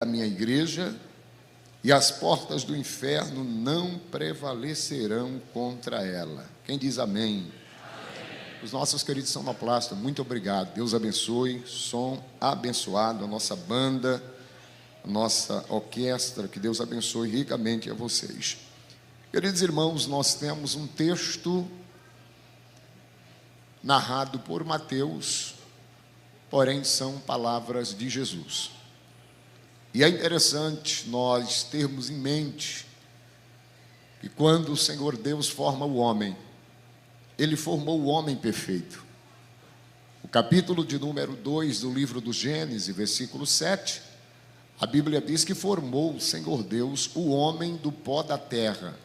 a minha igreja, e as portas do inferno não prevalecerão contra ela. Quem diz amém? Amém. Os nossos queridos sonoplastas, muito obrigado. Deus abençoe. Som abençoado, a nossa banda, a nossa orquestra, que Deus abençoe ricamente a vocês. Queridos irmãos, nós temos um texto narrado por Mateus, porém são palavras de Jesus. E é interessante nós termos em mente que quando o Senhor Deus forma o homem, Ele formou o homem perfeito. O capítulo de número 2 do livro do Gênesis, versículo 7, a Bíblia diz que formou o Senhor Deus o homem do pó da terra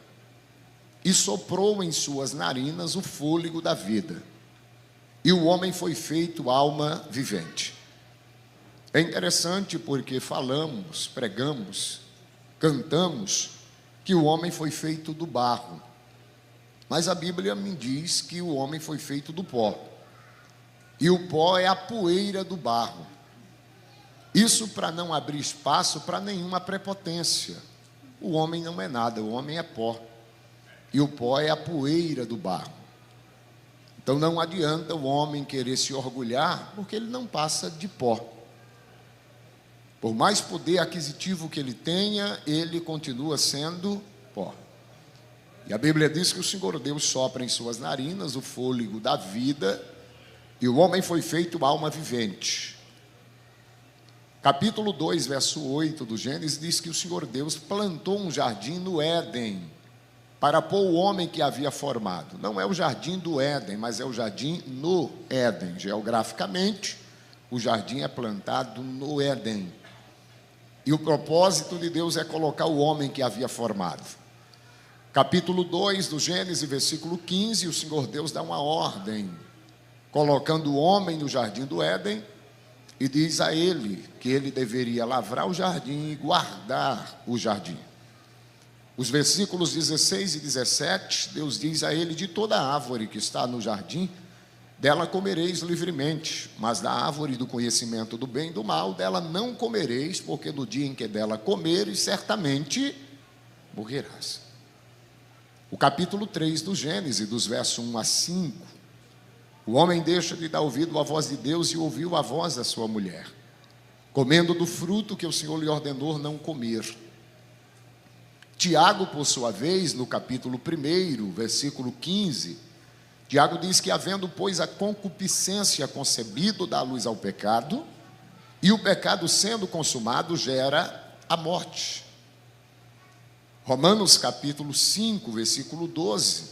e soprou em suas narinas o fôlego da vida. E o homem foi feito alma vivente. É interessante porque falamos, pregamos, cantamos que o homem foi feito do barro. Mas a Bíblia me diz que o homem foi feito do pó. E o pó é a poeira do barro. Isso para não abrir espaço para nenhuma prepotência. O homem não é nada, o homem é pó. E o pó é a poeira do barro. Então não adianta o homem querer se orgulhar, porque ele não passa de pó. Por mais poder aquisitivo que ele tenha, ele continua sendo pó. E a Bíblia diz que o Senhor Deus sopra em suas narinas o fôlego da vida, e o homem foi feito alma vivente. Capítulo 2, verso 8 do Gênesis, diz que o Senhor Deus plantou um jardim no Éden, para pôr o homem que havia formado. Não é o jardim do Éden, mas é o jardim no Éden. Geograficamente, o jardim é plantado no Éden. E o propósito de Deus é colocar o homem que havia formado. Capítulo 2 do Gênesis, versículo 15, o Senhor Deus dá uma ordem, colocando o homem no jardim do Éden, e diz a ele que ele deveria lavrar o jardim e guardar o jardim. Os versículos 16 e 17, Deus diz a ele: de toda árvore que está no jardim, dela comereis livremente, mas da árvore do conhecimento do bem e do mal, dela não comereis, porque no dia em que dela comeres, certamente morrerás. O capítulo 3 do Gênesis, dos versos 1 a 5, o homem deixa de dar ouvido à voz de Deus e ouviu a voz da sua mulher, comendo do fruto que o Senhor lhe ordenou não comer. Tiago, por sua vez, no capítulo 1, versículo 15, Tiago diz que, havendo, pois, a concupiscência concebido, dá luz ao pecado, e o pecado, sendo consumado, gera a morte. Romanos capítulo 5, versículo 12,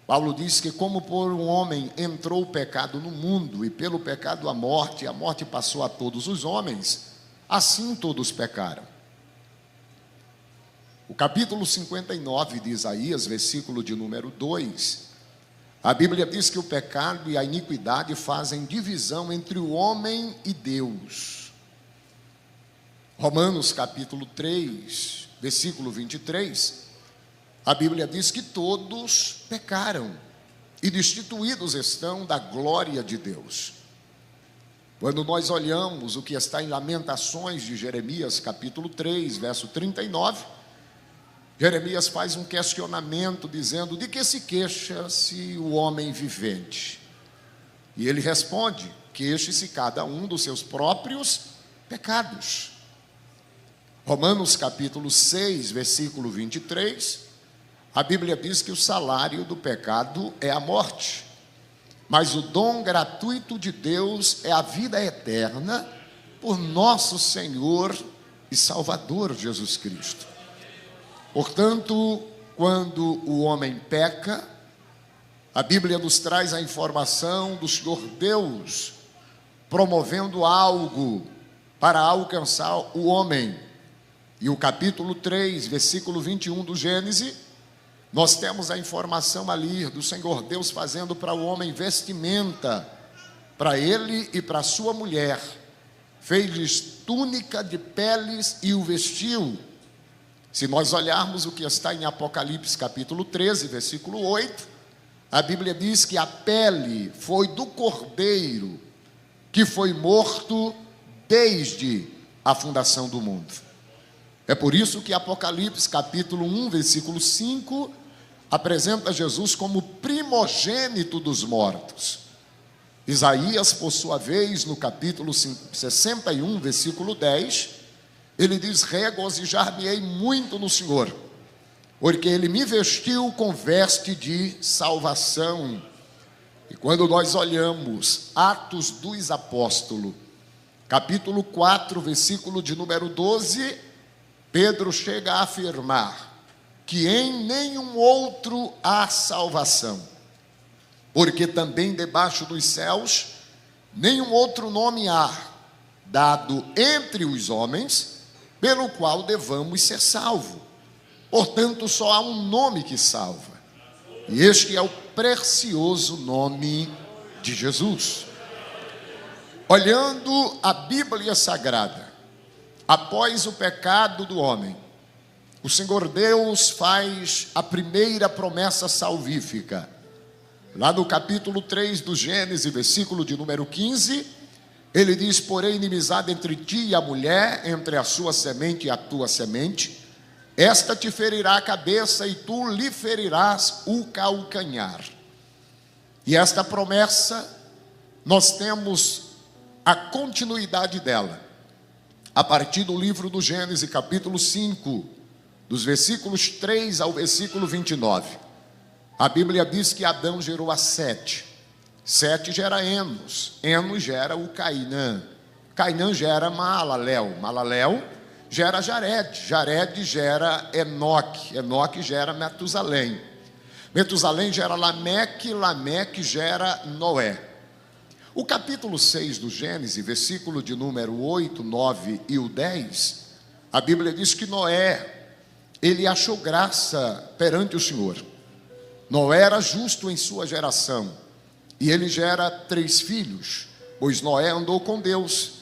Paulo diz que, como por um homem entrou o pecado no mundo, e pelo pecado a morte passou a todos os homens, assim todos pecaram. O capítulo 59 de Isaías, versículo de número 2, a Bíblia diz que o pecado e a iniquidade fazem divisão entre o homem e Deus. Romanos capítulo 3, versículo 23, a Bíblia diz que todos pecaram e destituídos estão da glória de Deus. Quando nós olhamos o que está em Lamentações de Jeremias capítulo 3, verso 39, Jeremias faz um questionamento dizendo: de que se queixa-se o homem vivente? E ele responde: queixe-se cada um dos seus próprios pecados. Romanos capítulo 6, versículo 23, a Bíblia diz que o salário do pecado é a morte, mas o dom gratuito de Deus é a vida eterna por nosso Senhor e Salvador Jesus Cristo. Portanto, quando o homem peca, a Bíblia nos traz a informação do Senhor Deus promovendo algo para alcançar o homem. E o capítulo 3, versículo 21 do Gênesis, nós temos a informação ali do Senhor Deus fazendo para o homem vestimenta, para ele e para sua mulher. Fez-lhes túnica de peles e o vestiu. Se nós olharmos o que está em Apocalipse capítulo 13, versículo 8, a Bíblia diz que a pele foi do cordeiro que foi morto desde a fundação do mundo. É por isso que Apocalipse, capítulo 1, versículo 5, apresenta Jesus como primogênito dos mortos. Isaías, por sua vez, no capítulo 61, versículo 10, ele diz: regozijar-me-ei muito no Senhor, porque ele me vestiu com veste de salvação. E quando nós olhamos Atos dos Apóstolos, capítulo 4, versículo de número 12, Pedro chega a afirmar que em nenhum outro há salvação, porque também debaixo dos céus nenhum outro nome há dado entre os homens pelo qual devamos ser salvos. Portanto, só há um nome que salva, e este é o precioso nome de Jesus. Olhando a Bíblia Sagrada, após o pecado do homem, o Senhor Deus faz a primeira promessa salvífica. Lá no capítulo 3 do Gênesis, versículo de número 15, ele diz: porém, inimizade entre ti e a mulher, entre a sua semente e a tua semente, esta te ferirá a cabeça e tu lhe ferirás o calcanhar. E esta promessa, nós temos a continuidade dela, a partir do livro do Gênesis, capítulo 5, dos versículos 3 ao versículo 29. A Bíblia diz que Adão gerou a Sete. Sete gera Enos. Enos gera o Cainã. Cainã gera Maalalel. Maalalel gera Jared. Jared gera Enoque. Enoque gera Metusalém. Metusalém gera Lameque. Lameque gera Noé. O capítulo 6 do Gênesis, versículo de número 8, 9 e o 10, a Bíblia diz que Noé, ele achou graça perante o Senhor. Noé era justo em sua geração, e ele gera 3 filhos, pois Noé andou com Deus,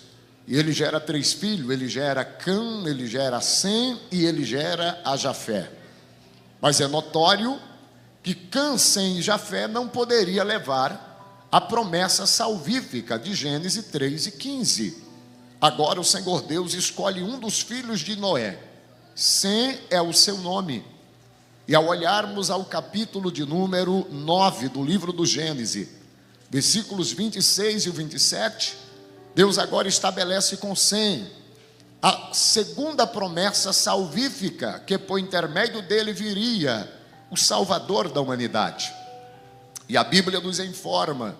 e ele gera 3 filhos, ele gera Cã, ele gera Sem, e ele gera a Jafé. Mas é notório que Cã, Sem e Jafé não poderia levar a promessa salvífica de Gênesis 3 e 15. Agora o Senhor Deus escolhe um dos filhos de Noé. Sem é o seu nome. E ao olharmos ao capítulo de número 9 do livro do Gênesis, versículos 26 e 27, Deus agora estabelece com Sem a segunda promessa salvífica, que por intermédio dele viria o Salvador da humanidade. E a Bíblia nos informa: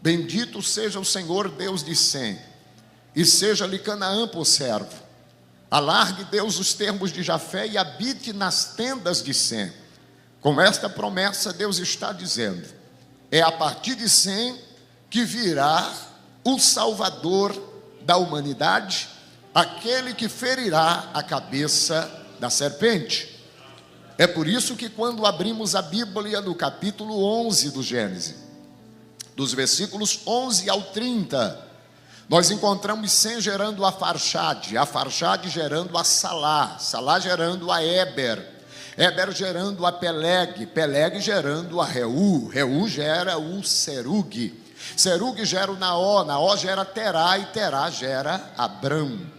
bendito seja o Senhor Deus de Sem, e seja-lhe Canaã por servo. Alargue Deus os termos de Jafé e habite nas tendas de Sem. Com esta promessa, Deus está dizendo: é a partir de Sem que virá o Salvador da humanidade, aquele que ferirá a cabeça da serpente. É por isso que quando abrimos a Bíblia no capítulo 11 do Gênesis, dos versículos 11 ao 30, nós encontramos Sem gerando a Farxade gerando a Salá, Salá gerando a Éber, Éber gerando a Peleg, Peleg gerando a Reu, Reu gera o Serug, Serug gera o Naó, Naó gera Terá, e Terá gera Abrão.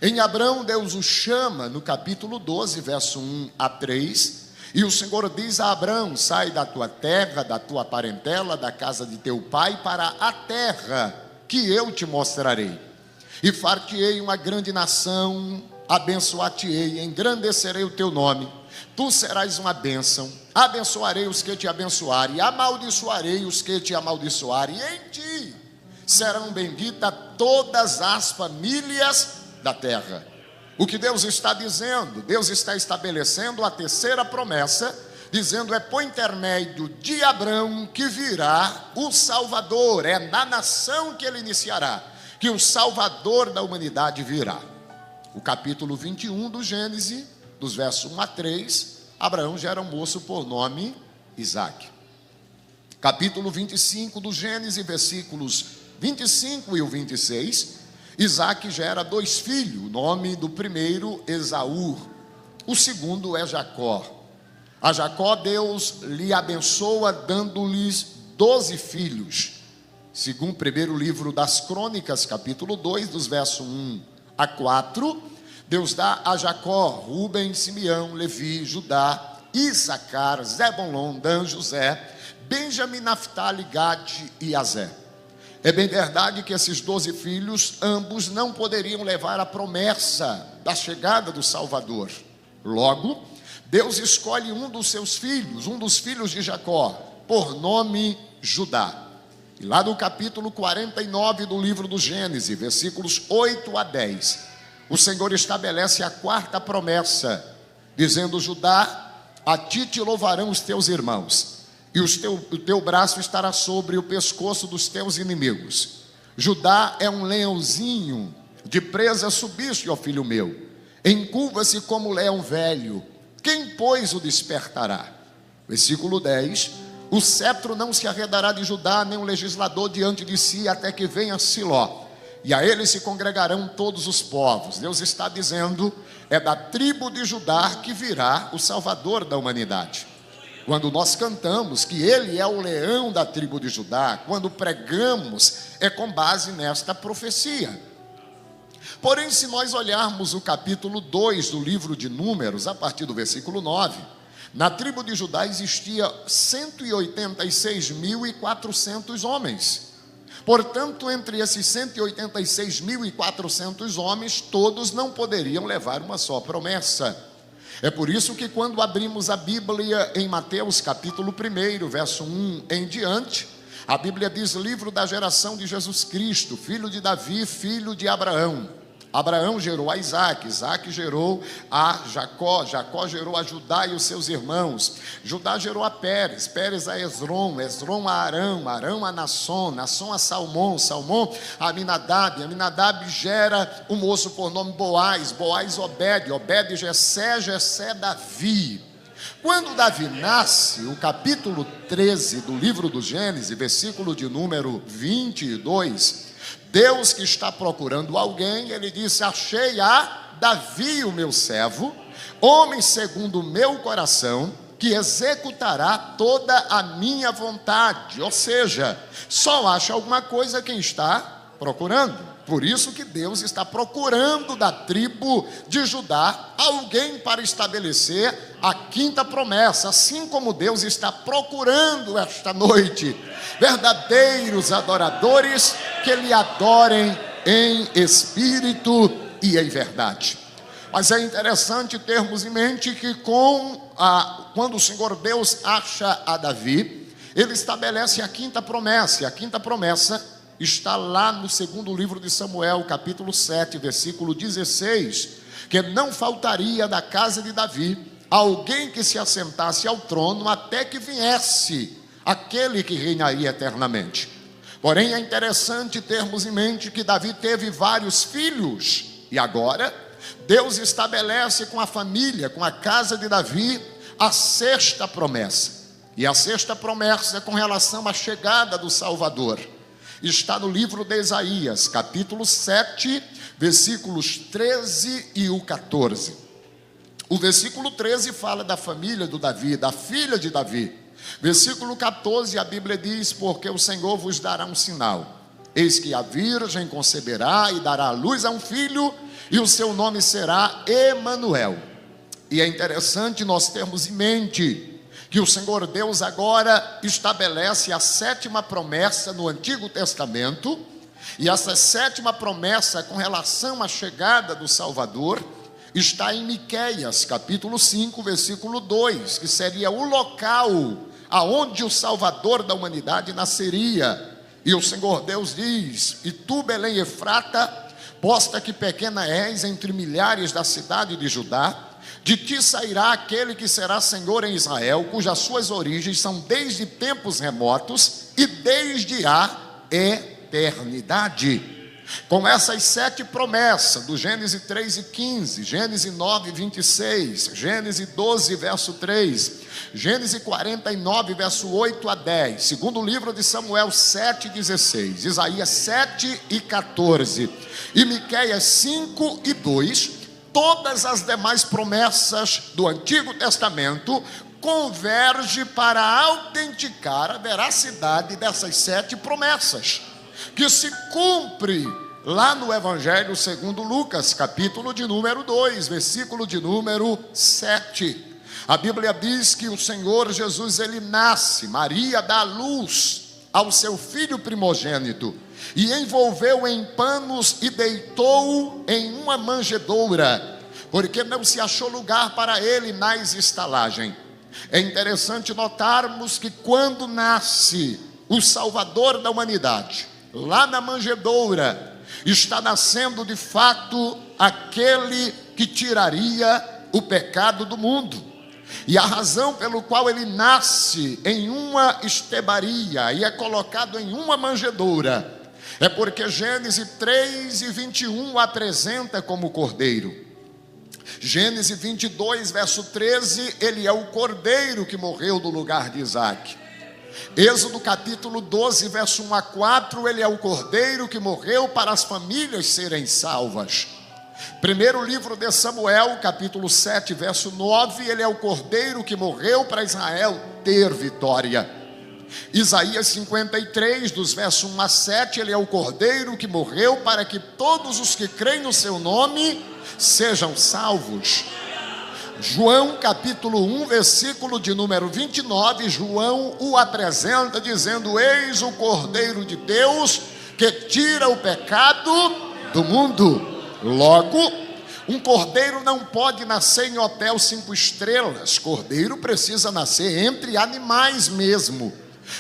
Em Abrão, Deus o chama no capítulo 12, verso 1 a 3, e o Senhor diz a Abrão: sai da tua terra, da tua parentela, da casa de teu pai, para a terra que eu te mostrarei, e far-te-ei uma grande nação, abençoar-te-ei, engrandecerei o teu nome, tu serás uma bênção, abençoarei os que te abençoarem, amaldiçoarei os que te amaldiçoarem, e em ti serão benditas todas as famílias da terra. O que Deus está dizendo? Deus está estabelecendo a terceira promessa, dizendo: é por intermédio de Abrão que virá o Salvador, é na nação que ele iniciará, que o Salvador da humanidade virá. O capítulo 21 do Gênesis, dos versos 1 a 3, Abraão gera um moço por nome Isaque. Capítulo 25 do Gênesis, versículos 25 e o 26, Isaque gera 2 filhos, o nome do primeiro Esaú, o segundo é Jacó. A Jacó Deus lhe abençoa, dando-lhes 12 filhos, segundo o primeiro livro das Crônicas, capítulo 2, dos versos 1 a 4, Deus dá a Jacó, Rúben, Simeão, Levi, Judá, Issacar, Zebulon, Dan, José, Benjamim, Naftali, Gade e Azé. É bem verdade que esses 12 filhos, ambos não poderiam levar a promessa da chegada do Salvador. Logo, Deus escolhe um dos seus filhos, um dos filhos de Jacó, por nome Judá. E lá no capítulo 49 do livro do Gênesis, versículos 8 a 10, o Senhor estabelece a quarta promessa, dizendo: Judá, a ti te louvarão os teus irmãos, e o teu braço estará sobre o pescoço dos teus inimigos. Judá é um leãozinho, de presa subiste, ó filho meu, encurva-se como leão velho, quem, pois, o despertará? Versículo 10, o cetro não se arredará de Judá, nem um legislador diante de si, até que venha Siló, e a ele se congregarão todos os povos. Deus está dizendo, é da tribo de Judá que virá o Salvador da humanidade. Quando nós cantamos que ele é o leão da tribo de Judá, quando pregamos, é com base nesta profecia. Porém, se nós olharmos o capítulo 2 do livro de Números, a partir do versículo 9, na tribo de Judá existia 186.400 homens. Portanto, entre esses 186.400 homens, todos não poderiam levar uma só promessa. É por isso que quando abrimos a Bíblia em Mateus capítulo 1, verso 1 em diante, a Bíblia diz: livro da geração de Jesus Cristo, filho de Davi, filho de Abraão. Abraão gerou a Isaac, Isaac gerou a Jacó, Jacó gerou a Judá e os seus irmãos, Judá gerou a Pérez, Pérez a Esrom, Esrom a Arão, Arão a Nasson, Nasson a Salmão, Salmão a Aminadab, Aminadab gera um moço por nome Boaz, Boaz Obed, Obed Jessé, Jessé Davi. Quando Davi nasce, o capítulo 13 do livro do Gênesis, versículo de número 22, Deus que está procurando alguém, ele disse: achei a Davi, o meu servo, homem segundo o meu coração, que executará toda a minha vontade. Ou seja, só acha alguma coisa quem está procurando. Por isso que Deus está procurando da tribo de Judá alguém para estabelecer a quinta promessa, assim como Deus está procurando esta noite verdadeiros adoradores que lhe adorem em espírito e em verdade. Mas é interessante termos em mente que quando o Senhor Deus acha a Davi, ele estabelece a quinta promessa, e a quinta promessa está lá no segundo livro de Samuel, capítulo 7, versículo 16, que não faltaria da casa de Davi alguém que se assentasse ao trono até que viesse aquele que reinaria eternamente. Porém, é interessante termos em mente que Davi teve vários filhos, e agora Deus estabelece com a família, com a casa de Davi, a sexta promessa. E a sexta promessa é com relação à chegada do Salvador. Está no livro de Isaías, capítulo 7, versículos 13 e o 14. O versículo 13 fala da família do Davi, da filha de Davi. Versículo 14, a Bíblia diz: porque o Senhor vos dará um sinal. Eis que a virgem conceberá e dará à luz a um filho, e o seu nome será Emanuel. E é interessante nós termos em mente que o Senhor Deus agora estabelece a sétima promessa no Antigo Testamento, e essa sétima promessa com relação à chegada do Salvador está em Miqueias, capítulo 5, versículo 2, que seria o local aonde o Salvador da humanidade nasceria. E o Senhor Deus diz: e tu, Belém Efrata, posta que pequena és entre milhares da cidade de Judá, de ti sairá aquele que será Senhor em Israel, cujas suas origens são desde tempos remotos e desde a eternidade. Com essas 7 promessas, do Gênesis 3 e 15, Gênesis 9, 26, Gênesis 12, verso 3, Gênesis 49, verso 8 a 10, segundo o livro de Samuel 7, 16, Isaías 7 e 14, e Miqueias 5 e 2, todas as demais promessas do Antigo Testamento convergem para autenticar a veracidade dessas 7 promessas, que se cumpre lá no Evangelho segundo Lucas, capítulo de número 2, versículo de número 7. A Bíblia diz que o Senhor Jesus, ele nasce, Maria dá luz ao seu filho primogênito, e envolveu em panos e deitou em uma manjedoura, porque não se achou lugar para ele na estalagem. É interessante notarmos que quando nasce o Salvador da humanidade, lá na manjedoura, está nascendo de fato aquele que tiraria o pecado do mundo. E a razão pelo qual ele nasce em uma estebaria e é colocado em uma manjedoura é porque Gênesis 3:21 o apresenta como cordeiro. Gênesis 22, verso 13, ele é o cordeiro que morreu no lugar de Isaac. Êxodo capítulo 12, verso 1 a 4, ele é o cordeiro que morreu para as famílias serem salvas. Primeiro livro de Samuel, capítulo 7, verso 9, ele é o cordeiro que morreu para Israel ter vitória. Isaías 53, dos versos 1 a 7, ele é o cordeiro que morreu para que todos os que creem no seu nome sejam salvos. João capítulo 1, versículo de número 29, João o apresenta dizendo: eis o Cordeiro de Deus que tira o pecado do mundo. Logo, um cordeiro não pode nascer em hotel 5 estrelas. Cordeiro precisa nascer entre animais mesmo.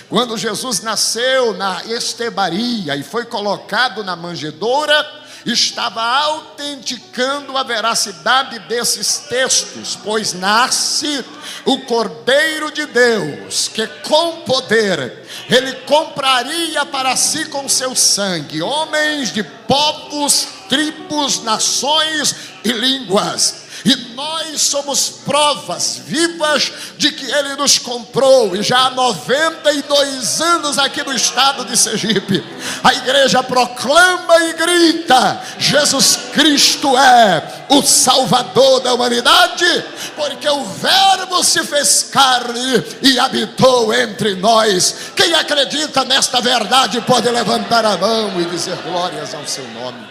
Quando Jesus nasceu na estebaria e foi colocado na manjedoura, estava autenticando a veracidade desses textos, pois nasce o Cordeiro de Deus, que com poder ele compraria para si com seu sangue homens de povos, tribos, nações e línguas. E nós somos provas vivas de que ele nos comprou. E já há 92 anos aqui no estado de Sergipe, a igreja proclama e grita: Jesus Cristo é o Salvador da humanidade, porque o Verbo se fez carne e habitou entre nós. Quem acredita nesta verdade pode levantar a mão e dizer glórias ao seu nome.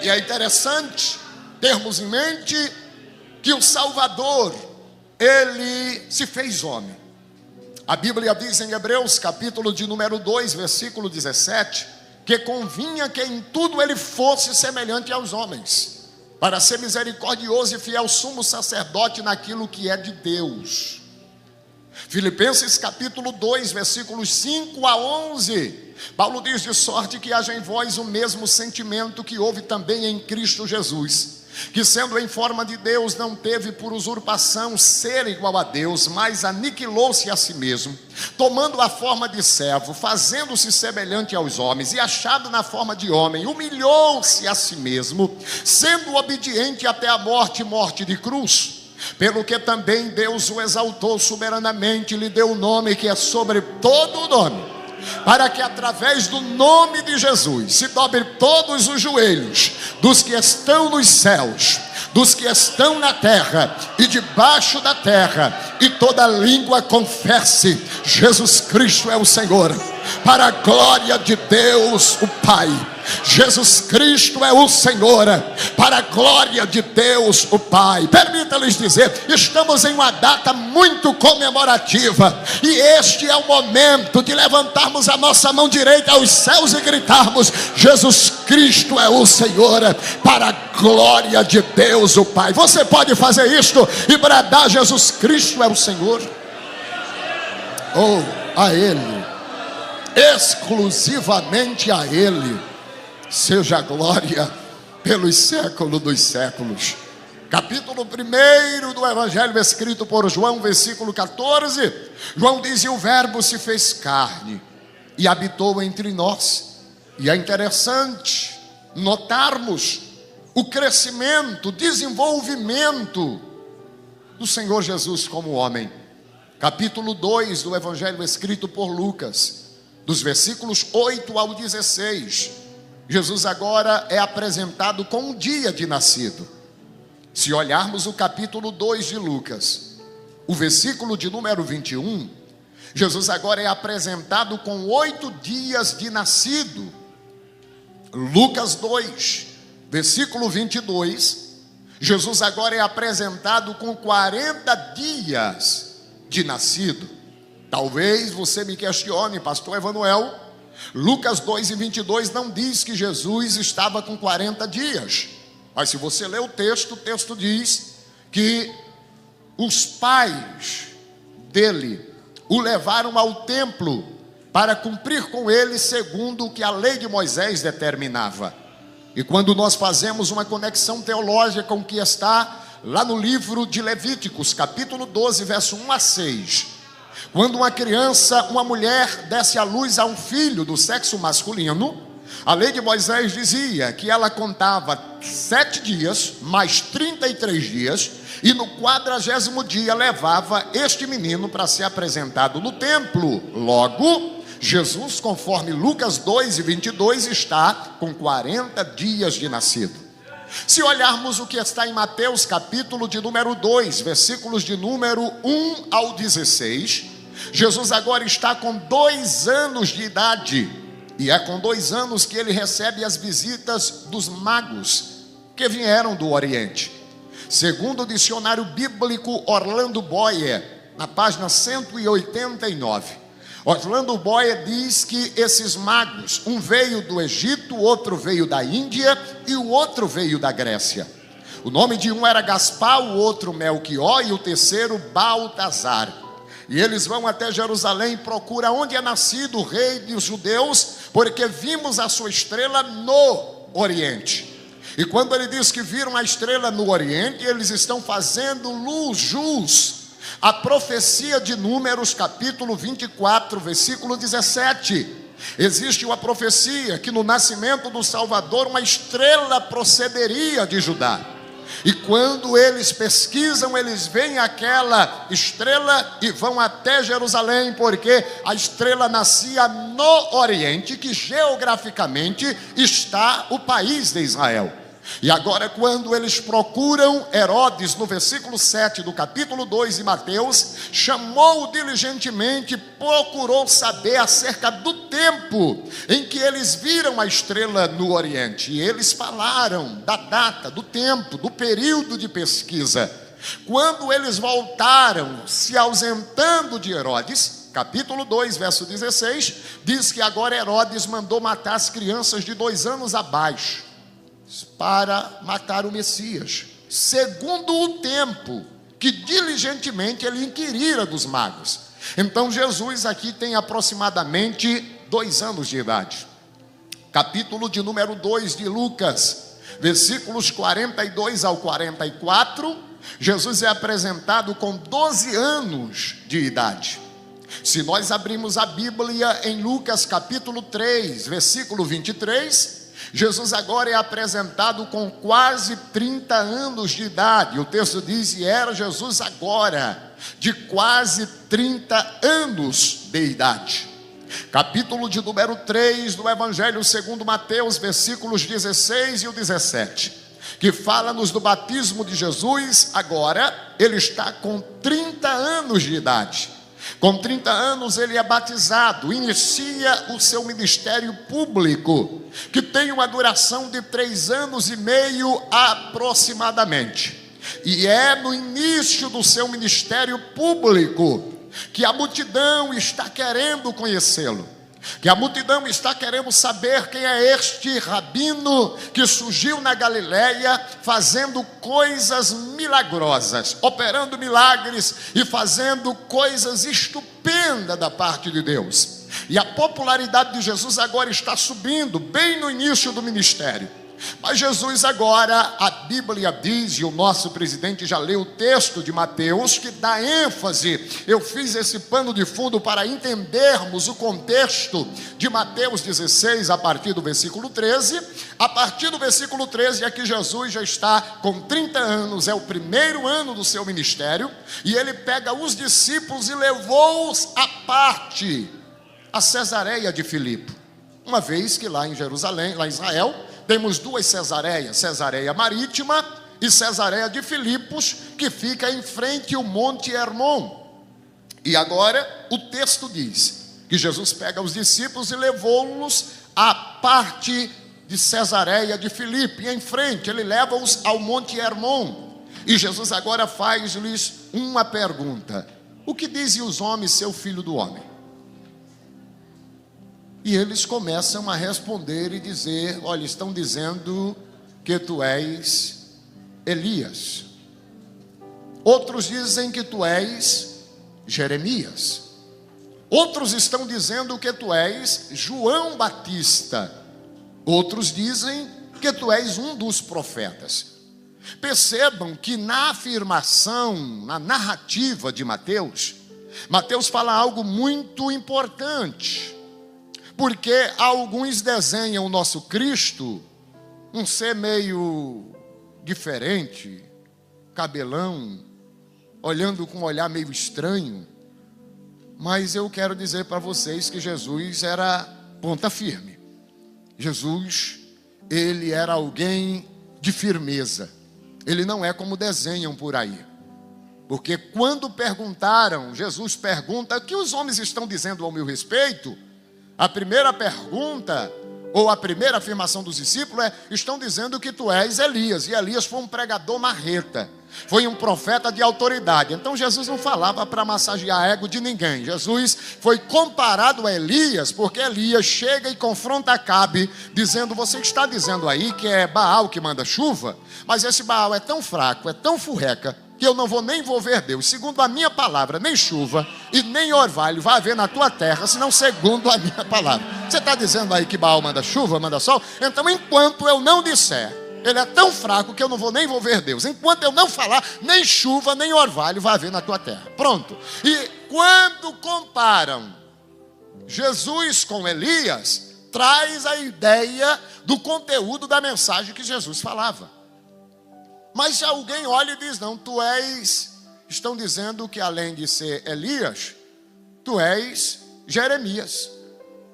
E é interessante termos em mente que o Salvador, ele se fez homem. A Bíblia diz em Hebreus capítulo de número 2, versículo 17, que convinha que em tudo ele fosse semelhante aos homens, para ser misericordioso e fiel sumo sacerdote naquilo que é de Deus. Filipenses capítulo 2, versículos 5 a 11, Paulo diz: de sorte que haja em vós o mesmo sentimento que houve também em Cristo Jesus, que sendo em forma de Deus, não teve por usurpação ser igual a Deus, mas aniquilou-se a si mesmo, tomando a forma de servo, fazendo-se semelhante aos homens, e achado na forma de homem, humilhou-se a si mesmo, sendo obediente até a morte, morte de cruz. Pelo que também Deus o exaltou soberanamente, lhe deu o nome que é sobre todo o nome, para que através do nome de Jesus se dobre todos os joelhos dos que estão nos céus, dos que estão na terra e debaixo da terra, e toda língua confesse: Jesus Cristo é o Senhor, para a glória de Deus o Pai. Jesus Cristo é o Senhor, para a glória de Deus o Pai. Permita-lhes dizer, estamos em uma data muito comemorativa, e este é o momento de levantarmos a nossa mão direita aos céus e gritarmos: Jesus Cristo é o Senhor, para a glória de Deus o Pai. Você pode fazer isto e bradar: Jesus Cristo é o Senhor? Oh, a Ele, exclusivamente a Ele, seja a glória pelos séculos dos séculos. Capítulo 1 do Evangelho escrito por João, versículo 14. João diz: e o Verbo se fez carne e habitou entre nós. E é interessante notarmos o crescimento, o desenvolvimento do Senhor Jesus como homem. Capítulo 2 do Evangelho escrito por Lucas, dos versículos 8 ao 16, Jesus agora é apresentado com um dia de nascido. Se olharmos o capítulo 2 de Lucas, o versículo de número 21, Jesus agora é apresentado com 8 dias de nascido. Lucas 2, versículo 22, Jesus agora é apresentado com 40 dias de nascido. Talvez você me questione, pastor Emanuel, Lucas 2 e 22 não diz que Jesus estava com 40 dias. Mas se você ler o texto diz que os pais dele o levaram ao templo para cumprir com ele segundo o que a lei de Moisés determinava. E quando nós fazemos uma conexão teológica com o que está lá no livro de Levíticos, capítulo 12, verso 1 a 6, quando uma criança, uma mulher desse à luz a um filho do sexo masculino, a lei de Moisés dizia que ela contava 7 dias, mais 33 dias, e no 40º dia levava este menino para ser apresentado no templo. Logo, Jesus, conforme Lucas 2 e 22, está com 40 dias de nascido. Se olharmos o que está em Mateus, capítulo de número 2, versículos de número 1 ao 16, Jesus agora está com 2 anos de idade, e é com 2 anos que ele recebe as visitas dos magos que vieram do Oriente. Segundo o dicionário bíblico Orlando Boyer, na página 189, Orlando Boyer diz que esses magos, um veio do Egito, o outro veio da Índia e o outro veio da Grécia. O nome de um era Gaspar, o outro Melquior e o terceiro Baltazar. E eles vão até Jerusalém e procuram onde é nascido o rei dos judeus, porque vimos a sua estrela no Oriente. E quando ele diz que viram a estrela no Oriente, eles estão fazendo jus à profecia de Números, capítulo 24, versículo 17. Existe uma profecia que no nascimento do Salvador uma estrela procederia de Judá. E quando eles pesquisam, eles veem aquela estrela e vão até Jerusalém, porque a estrela nascia no Oriente, que geograficamente está o país de Israel. E agora, quando eles procuram Herodes, no versículo 7 do capítulo 2 de Mateus, chamou diligentemente, procurou saber acerca do tempo em que eles viram a estrela no Oriente. E eles falaram da data, do tempo, do período de pesquisa. Quando eles voltaram, se ausentando de Herodes, capítulo 2, verso 16, diz que agora Herodes mandou matar as crianças de 2 anos abaixo, para matar o Messias, segundo o tempo que diligentemente ele inquirira dos magos. Então Jesus aqui tem aproximadamente 2 anos de idade. Capítulo de número 2 de Lucas, versículos 42 ao 44, Jesus é apresentado com 12 anos de idade. Se nós abrimos a Bíblia em Lucas capítulo 3, versículo 23, Jesus agora é apresentado com quase 30 anos de idade. O texto diz, e era Jesus agora de quase 30 anos de idade. Capítulo de número 3 do Evangelho segundo Mateus, versículos 16 e o 17, que fala-nos do batismo de Jesus. Agora ele está com 30 anos de idade. Com 30 anos ele é batizado, inicia o seu ministério público, que tem uma duração de 3 anos e meio aproximadamente. E é no início do seu ministério público que a multidão está querendo conhecê-lo, que a multidão está querendo saber quem é este rabino que surgiu na Galileia fazendo coisas milagrosas, operando milagres e fazendo coisas estupendas da parte de Deus. E a popularidade de Jesus agora está subindo, bem no início do ministério. Mas Jesus agora, a Bíblia diz, e o nosso presidente já leu o texto de Mateus, que dá ênfase. Eu fiz esse pano de fundo para entendermos o contexto de Mateus 16, a partir do versículo 13. A partir do versículo 13 é que Jesus já está com 30 anos, é o primeiro ano do seu ministério, e ele pega os discípulos e levou-os à parte, a Cesareia de Filipe. Uma vez que lá em Jerusalém, lá em Israel, temos 2 Cesareias, Cesareia Marítima e Cesareia de Filipos, que fica em frente ao Monte Hermon. E agora o texto diz que Jesus pega os discípulos e levou-los à parte de Cesareia de Filipe. E em frente, ele leva-os ao Monte Hermon. E Jesus agora faz-lhes uma pergunta: o que dizem os homens, seu filho do homem? E eles começam a responder e dizer: olha, estão dizendo que tu és Elias. Outros dizem que tu és Jeremias. Outros estão dizendo que tu és João Batista. Outros dizem que tu és um dos profetas. Percebam que na afirmação, na narrativa de Mateus, Mateus fala algo muito importante. Porque alguns desenham o nosso Cristo um ser meio diferente, cabelão, olhando com um olhar meio estranho. Mas eu quero dizer para vocês que Jesus era ponta firme. Jesus, ele era alguém de firmeza. Ele não é como desenham por aí. Porque quando perguntaram, Jesus pergunta: o que os homens estão dizendo ao meu respeito? A primeira pergunta, ou a primeira afirmação dos discípulos é: estão dizendo que tu és Elias. E Elias foi um pregador marreta, foi um profeta de autoridade. Então Jesus não falava para massagear a ego de ninguém. Jesus foi comparado a Elias, porque Elias chega e confronta Acabe, dizendo: você está dizendo aí que é Baal que manda chuva, mas esse Baal é tão fraco, é tão furreca, que eu não vou nem envolver Deus. Segundo a minha palavra, nem chuva e nem orvalho vai haver na tua terra, senão segundo a minha palavra. Você está dizendo aí que Baal manda chuva, manda sol? Então, enquanto eu não disser, ele é tão fraco que eu não vou nem envolver Deus. Enquanto eu não falar, nem chuva, nem orvalho vai haver na tua terra. Pronto. E quando comparam Jesus com Elias, traz a ideia do conteúdo da mensagem que Jesus falava. Mas alguém olha e diz: não, tu és, estão dizendo que além de ser Elias, tu és Jeremias.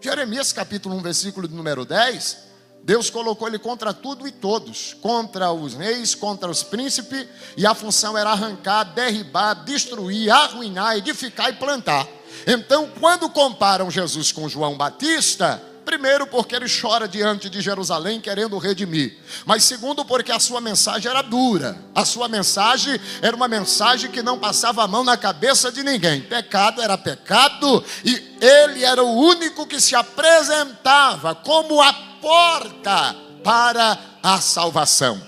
Jeremias capítulo 1, versículo de número 10, Deus colocou ele contra tudo e todos, contra os reis, contra os príncipes, e a função era arrancar, derribar, destruir, arruinar, edificar e plantar. Então, quando comparam Jesus com João Batista, primeiro, porque ele chora diante de Jerusalém querendo redimir. Mas segundo, porque a sua mensagem era dura. A sua mensagem era uma mensagem que não passava a mão na cabeça de ninguém. Pecado era pecado, e ele era o único que se apresentava como a porta para a salvação.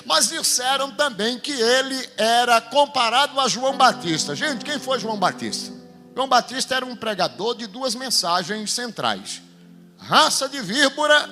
Mas disseram também que ele era comparado a João Batista. Gente, quem foi João Batista? João Batista era um pregador de duas mensagens centrais: raça de víbora,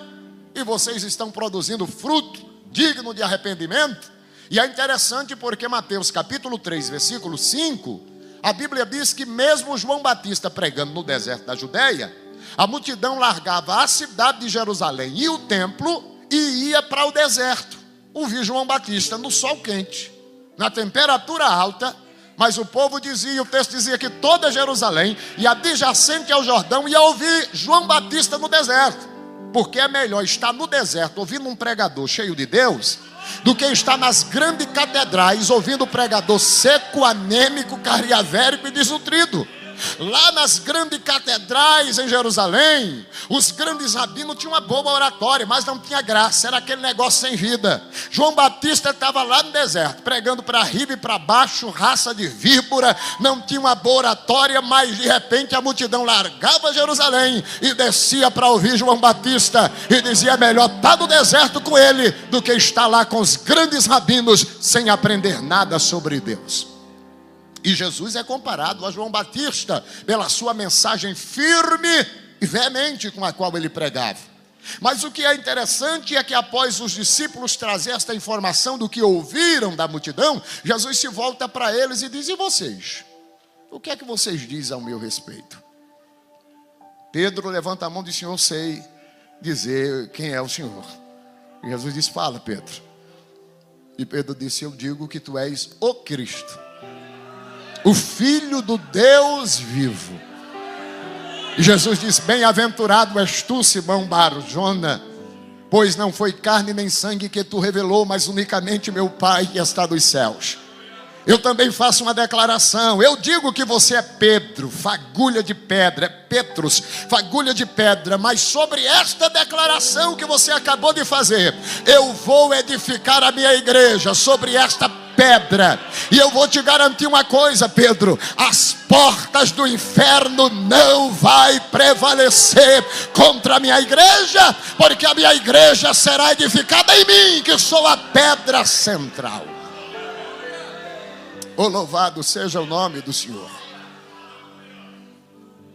e vocês estão produzindo fruto digno de arrependimento. E é interessante porque Mateus capítulo 3, versículo 5, a Bíblia diz que mesmo João Batista pregando no deserto da Judéia, a multidão largava a cidade de Jerusalém e o templo e ia para o deserto ouvir João Batista no sol quente, na temperatura alta. Mas o povo dizia, o texto dizia que toda Jerusalém e adjacente ao Jordão ia ouvir João Batista no deserto. Porque é melhor estar no deserto ouvindo um pregador cheio de Deus do que estar nas grandes catedrais ouvindo um pregador seco, anêmico, cariavérico e desnutrido. Lá nas grandes catedrais em Jerusalém, os grandes rabinos tinham uma boa oratória, mas não tinha graça, era aquele negócio sem vida. João Batista estava lá no deserto, pregando para riba e para baixo, raça de víbora, não tinha uma boa oratória, mas de repente a multidão largava Jerusalém e descia para ouvir João Batista, e dizia: é melhor estar no deserto com ele do que estar lá com os grandes rabinos sem aprender nada sobre Deus. E Jesus é comparado a João Batista pela sua mensagem firme e veemente com a qual ele pregava. Mas o que é interessante é que após os discípulos trazer esta informação do que ouviram da multidão, Jesus se volta para eles e diz: e vocês? O que é que vocês dizem ao meu respeito? Pedro levanta a mão e diz: Senhor, eu sei dizer quem é o Senhor. E Jesus diz: fala, Pedro. E Pedro disse: eu digo que tu és o Cristo, o Filho do Deus vivo. E Jesus diz: bem-aventurado és tu, Simão Bar-Jona, pois não foi carne nem sangue que tu revelou, mas unicamente meu Pai que está nos céus. eu também faço uma declaração. Eu digo que você é Pedro, fagulha de pedra, é Petrus, fagulha de pedra. Mas sobre esta declaração que você acabou de fazer, eu vou edificar a minha igreja sobre esta pedra. E eu vou te garantir uma coisa, Pedro: as portas do inferno não vai prevalecer contra a minha igreja, porque a minha igreja será edificada em mim, que sou a pedra central. Oh, louvado seja o nome do Senhor.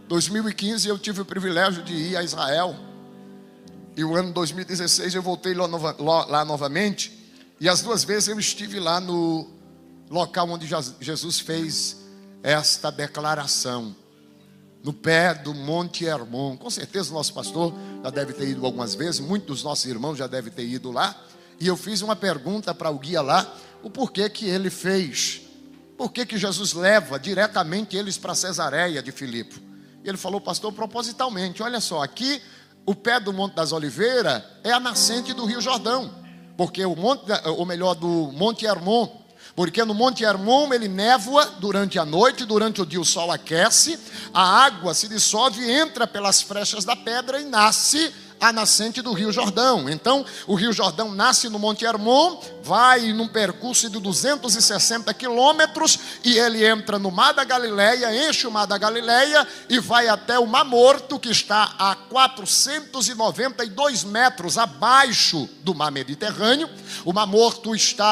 2015 eu tive o privilégio de ir a Israel. E o ano 2016 eu voltei lá novamente. E as duas vezes eu estive lá no local onde Jesus fez esta declaração, no pé do Monte Hermon. Com certeza o nosso pastor já deve ter ido algumas vezes, muitos dos nossos irmãos já devem ter ido lá. E eu fiz uma pergunta para o guia lá, o porquê que ele fez. Por que Jesus leva diretamente eles para Cesareia de Filipe? E ele falou: pastor, propositalmente, olha só, aqui o pé do Monte das Oliveiras é a nascente do Rio Jordão, porque do Monte Hermon, porque no Monte Hermon ele névoa durante a noite, durante o dia o sol aquece, a água se dissolve, entra pelas frechas da pedra e nasce a nascente do Rio Jordão. Então o Rio Jordão nasce no Monte Hermon, vai num percurso de 260 quilômetros e ele entra no Mar da Galileia, enche o Mar da Galileia e vai até o Mar Morto, que está a 492 metros abaixo do Mar Mediterrâneo. O Mar Morto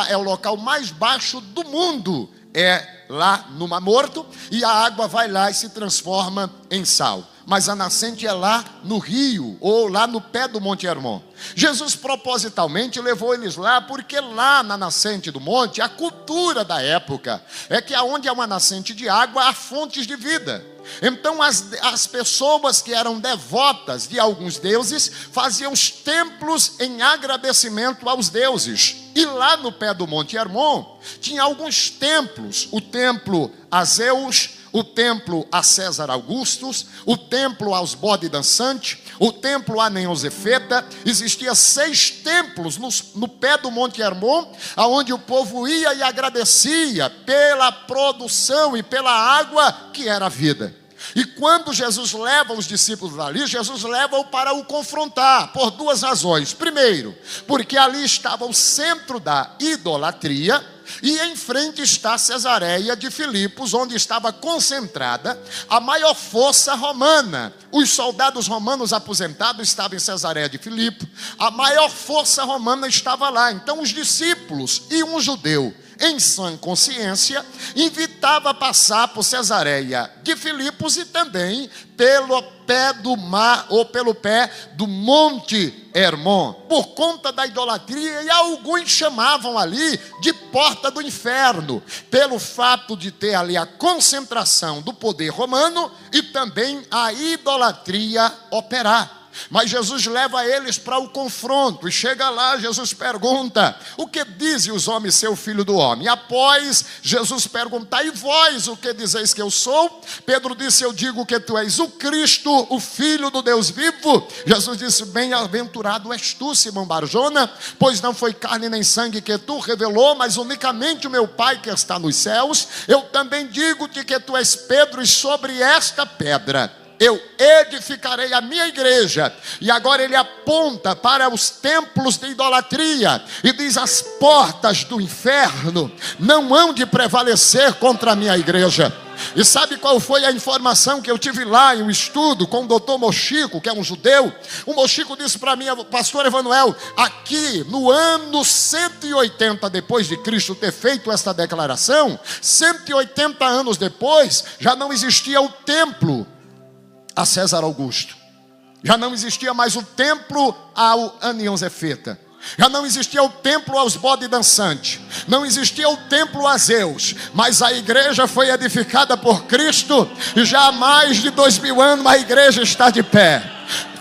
é o local mais baixo do mundo, é lá no Mar Morto, e a água vai lá e se transforma em sal. Mas a nascente é lá no rio, ou lá no pé do Monte Hermon. Jesus propositalmente levou eles lá, porque lá na nascente do monte, a cultura da época é que onde há uma nascente de água, há fontes de vida. Então as pessoas que eram devotas de alguns deuses faziam os templos em agradecimento aos deuses. E lá no pé do Monte Hermon tinha alguns templos: o templo a Zeus, o templo a César Augustus, o templo aos bode dançante, o templo a Neosefeta. Existia 6 templos no pé do Monte Hermon, aonde o povo ia e agradecia pela produção e pela água que era a vida. E quando Jesus leva os discípulos ali, Jesus leva-o para o confrontar, por 2 razões. Primeiro, porque ali estava o centro da idolatria, e em frente está Cesareia de Filipos, onde estava concentrada a maior força romana. Os soldados romanos aposentados estavam em Cesareia de Filipe, a maior força romana estava lá. Então os discípulos e um judeu em sã consciência invitava a passar por Cesareia de Filipos e também pelo pé do mar, ou pelo pé do Monte Hermon, por conta da idolatria. E alguns chamavam ali de porta do inferno, pelo fato de ter ali a concentração do poder romano e também a idolatria operar. Mas Jesus leva eles para o confronto, e chega lá, Jesus pergunta: o que dizem os homens ser o filho do homem? Após Jesus perguntar: e vós, o que dizeis que eu sou? Pedro disse: eu digo que tu és o Cristo, o Filho do Deus vivo. Jesus disse: bem-aventurado és tu, Simão Barjona, pois não foi carne nem sangue que tu revelou, mas unicamente o meu Pai que está nos céus. Eu também digo-te que tu és Pedro, e sobre esta pedra eu edificarei a minha igreja. E agora ele aponta para os templos de idolatria e diz: as portas do inferno não hão de prevalecer contra a minha igreja. E sabe qual foi a informação que eu tive lá em um estudo com o doutor Mochico, que é um judeu? O Mochico disse para mim: pastor Emanuel, aqui no ano 180 depois de Cristo ter feito esta declaração, 180 anos depois, já não existia o templo a César Augusto, já não existia mais o templo ao Neosefeta, já não existia o templo aos bode dançante, não existia o templo a Zeus, mas a igreja foi edificada por Cristo, e já há mais de 2000 anos a igreja está de pé.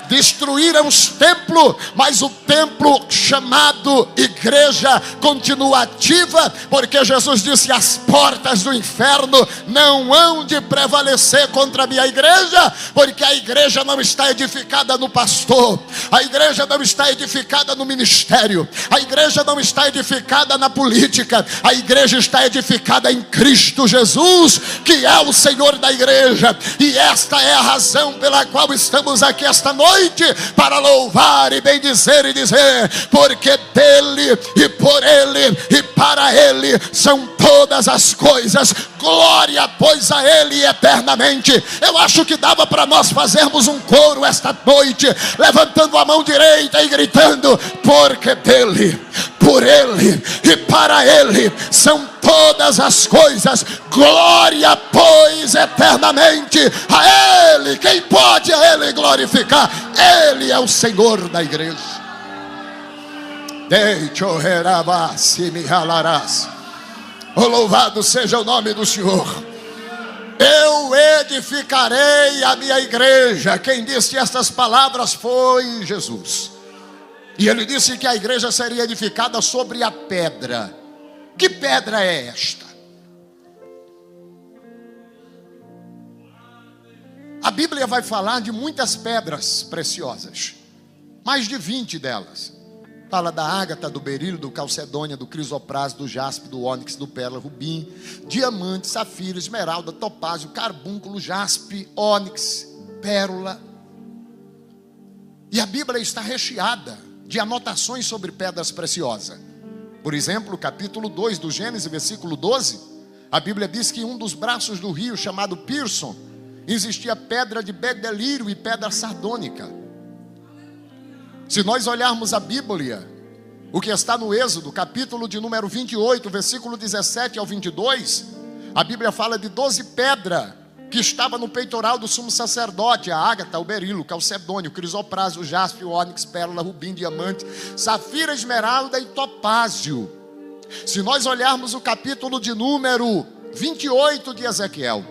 destruíram os templos, mas o templo chamado igreja continua ativa, porque Jesus disse: as portas do inferno não hão de prevalecer contra a minha igreja, porque a igreja não está edificada no pastor, a igreja não está edificada no ministério, a igreja não está edificada na política, a igreja está edificada em Cristo Jesus, que é o Senhor da igreja. E esta é a razão pela qual estamos aqui esta noite, para louvar e bendizer e dizer: porque dele e por ele e para ele são todas as coisas, glória pois a ele eternamente. Eu acho que dava para nós fazermos um coro esta noite, levantando a mão direita e gritando: porque dele, por ele e para ele são todas as coisas, glória pois eternamente a ele. Quem pode a ele glorificar? Ele é o Senhor da igreja. Oh, louvado seja o nome do Senhor. Eu edificarei a minha igreja. Quem disse estas palavras foi Jesus. E ele disse que a igreja seria edificada sobre a pedra. Que pedra é esta? A Bíblia vai falar de muitas pedras preciosas, mais de 20 delas. Fala da ágata, do berilo, do calcedônia, do crisopras, do jaspe, do ônix, do pérola, rubim, diamante, safiro, esmeralda, topázio, carbúnculo, jaspe, ônix, pérola. E a Bíblia está recheada de anotações sobre pedras preciosas. Por exemplo, capítulo 2 do Gênesis, versículo 12, a Bíblia diz que em um dos braços do rio, chamado Pison, existia pedra de bedelírio e pedra sardônica. Se nós olharmos a Bíblia, o que está no Êxodo, capítulo de número 28, versículo 17 ao 22, a Bíblia fala de 12 pedras que estavam no peitoral do sumo sacerdote: a ágata, o berilo, o calcedônio, o crisopras, o jaspe, o ônix, pérola, rubim, diamante, safira, esmeralda e topázio. Se nós olharmos o capítulo de número 28 de Ezequiel,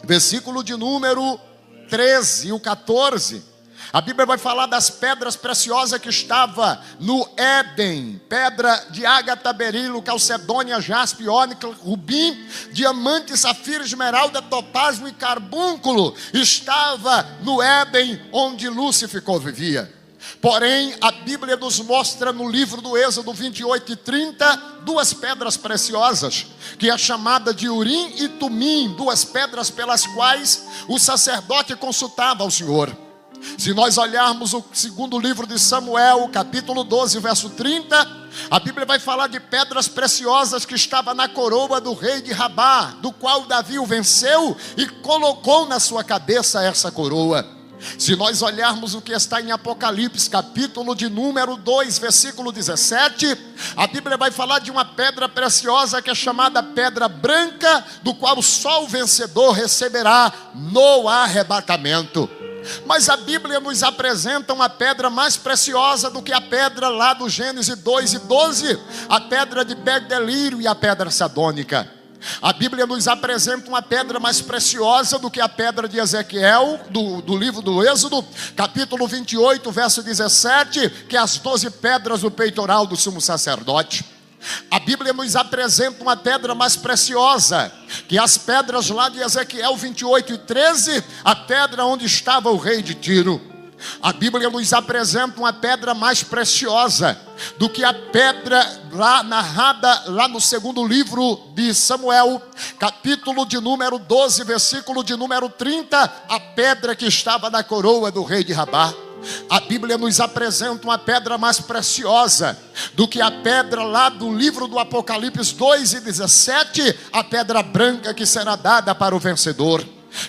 versículo de número 13 e o 14, a Bíblia vai falar das pedras preciosas que estava no Éden: pedra de ágata, berilo, calcedônia, jaspe, ônix, rubim, diamante, safira, esmeralda, topázio e carbúnculo. Estava no Éden, onde Lúcifer vivia. Porém, a Bíblia nos mostra no livro do Êxodo 28 e 30, duas pedras preciosas, que é chamada de Urim e Tumim, duas pedras pelas quais o sacerdote consultava ao Senhor. Se nós olharmos o segundo livro de Samuel, capítulo 12, verso 30, a Bíblia vai falar de pedras preciosas que estavam na coroa do rei de Rabá, do qual Davi o venceu e colocou na sua cabeça essa coroa. Se nós olharmos o que está em Apocalipse, capítulo de número 2, versículo 17, a Bíblia vai falar de uma pedra preciosa que é chamada pedra branca, do qual só o vencedor receberá no arrebatamento. Mas a Bíblia nos apresenta uma pedra mais preciosa do que a pedra lá do Gênesis 2 e 12, a pedra de bedelírio e a pedra sardônica. A Bíblia nos apresenta uma pedra mais preciosa do que a pedra de Ezequiel, do livro do Êxodo, capítulo 28, verso 17, que é as 12 pedras do peitoral do sumo sacerdote. A Bíblia nos apresenta uma pedra mais preciosa, que as pedras lá de Ezequiel 28 e 13, a pedra onde estava o rei de Tiro. A Bíblia nos apresenta uma pedra mais preciosa do que a pedra lá narrada lá no segundo livro de Samuel, capítulo de número 12, versículo de número 30, a pedra que estava na coroa do rei de Rabá. A Bíblia nos apresenta uma pedra mais preciosa do que a pedra lá do livro do Apocalipse 2 e 17, a pedra branca que será dada para o vencedor.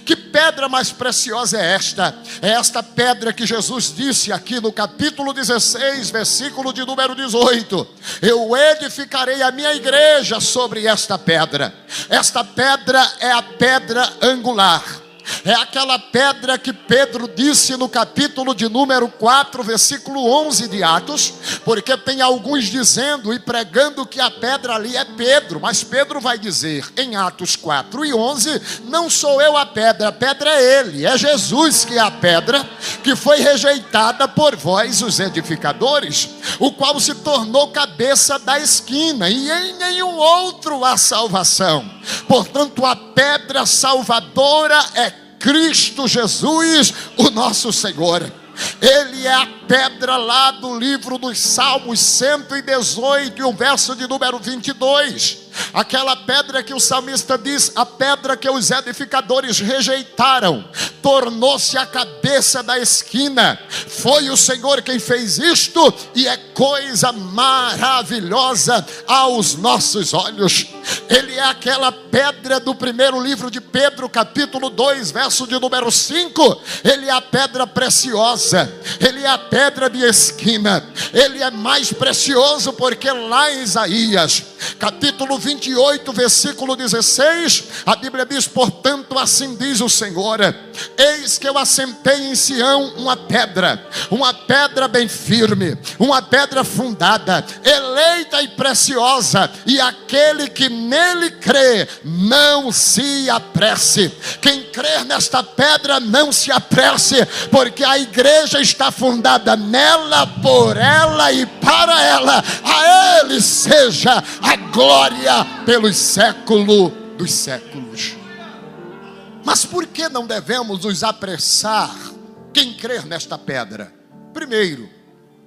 Que pedra mais preciosa é esta? É esta pedra que Jesus disse aqui no capítulo 16, versículo de número 18: eu edificarei a minha igreja sobre esta pedra. Esta pedra é a pedra angular. É aquela pedra que Pedro disse no capítulo de número 4, versículo 11 de Atos, porque tem alguns dizendo e pregando que a pedra ali é Pedro, mas Pedro vai dizer em Atos 4 e 11, não sou eu a pedra é ele, é Jesus que é a pedra, que foi rejeitada por vós os edificadores, o qual se tornou cabeça da esquina, e em nenhum outro há salvação. Portanto, a pedra salvadora é Cristo Jesus, o nosso Senhor. Ele é a pedra lá do livro dos Salmos 118, e o verso de número 22. Aquela pedra que o salmista diz, a pedra que os edificadores rejeitaram, tornou-se a cabeça da esquina. Foi o Senhor quem fez isto, e é coisa maravilhosa aos nossos olhos. Ele é aquela pedra do primeiro livro de Pedro, capítulo 2, verso de número 5. Ele é a pedra preciosa, ele é a pedra de esquina. Ele é mais precioso porque lá em Isaías, capítulo 28, versículo 16, a Bíblia diz, portanto assim diz o Senhor, eis que eu assentei em Sião uma pedra bem firme, uma pedra fundada, eleita e preciosa, e aquele que nele crê, não se apresse. Quem crer nesta pedra, não se apresse, porque a igreja está fundada nela, por ela e para ela. A ele seja a glória pelos séculos dos séculos. Mas por que não devemos nos apressar quem crer nesta pedra? Primeiro,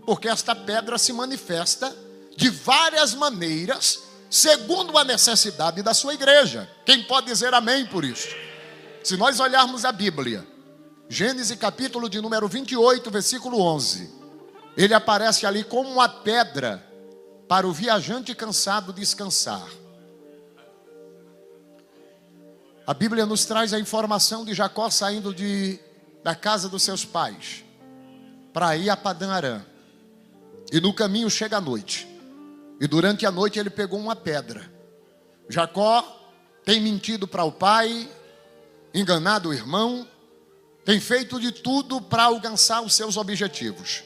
porque esta pedra se manifesta de várias maneiras, segundo a necessidade da sua igreja. Quem pode dizer amém por isso? Se nós olharmos a Bíblia, Gênesis capítulo de número 28, versículo 11, ele aparece ali como uma pedra para o viajante cansado descansar. A Bíblia nos traz a informação de Jacó saindo da casa dos seus pais para ir a Padã Arã. E no caminho chega a noite. E durante a noite ele pegou uma pedra. Jacó tem mentido para o pai, enganado o irmão, tem feito de tudo para alcançar os seus objetivos.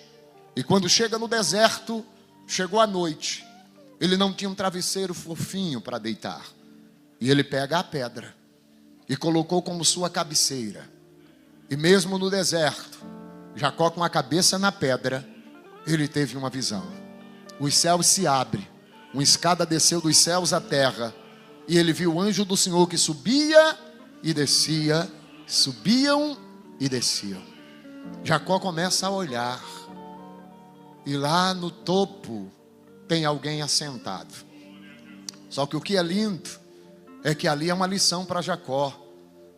E quando chega no deserto, chegou a noite, ele não tinha um travesseiro fofinho para deitar. E ele pega a pedra e colocou como sua cabeceira. E mesmo no deserto, Jacó com a cabeça na pedra, ele teve uma visão. Os céus se abrem, uma escada desceu dos céus à terra, e ele viu o anjo do Senhor que subia e descia, subiam e desciam. Jacó começa a olhar, e lá no topo tem alguém assentado. Só que o que é lindo é que ali é uma lição para Jacó.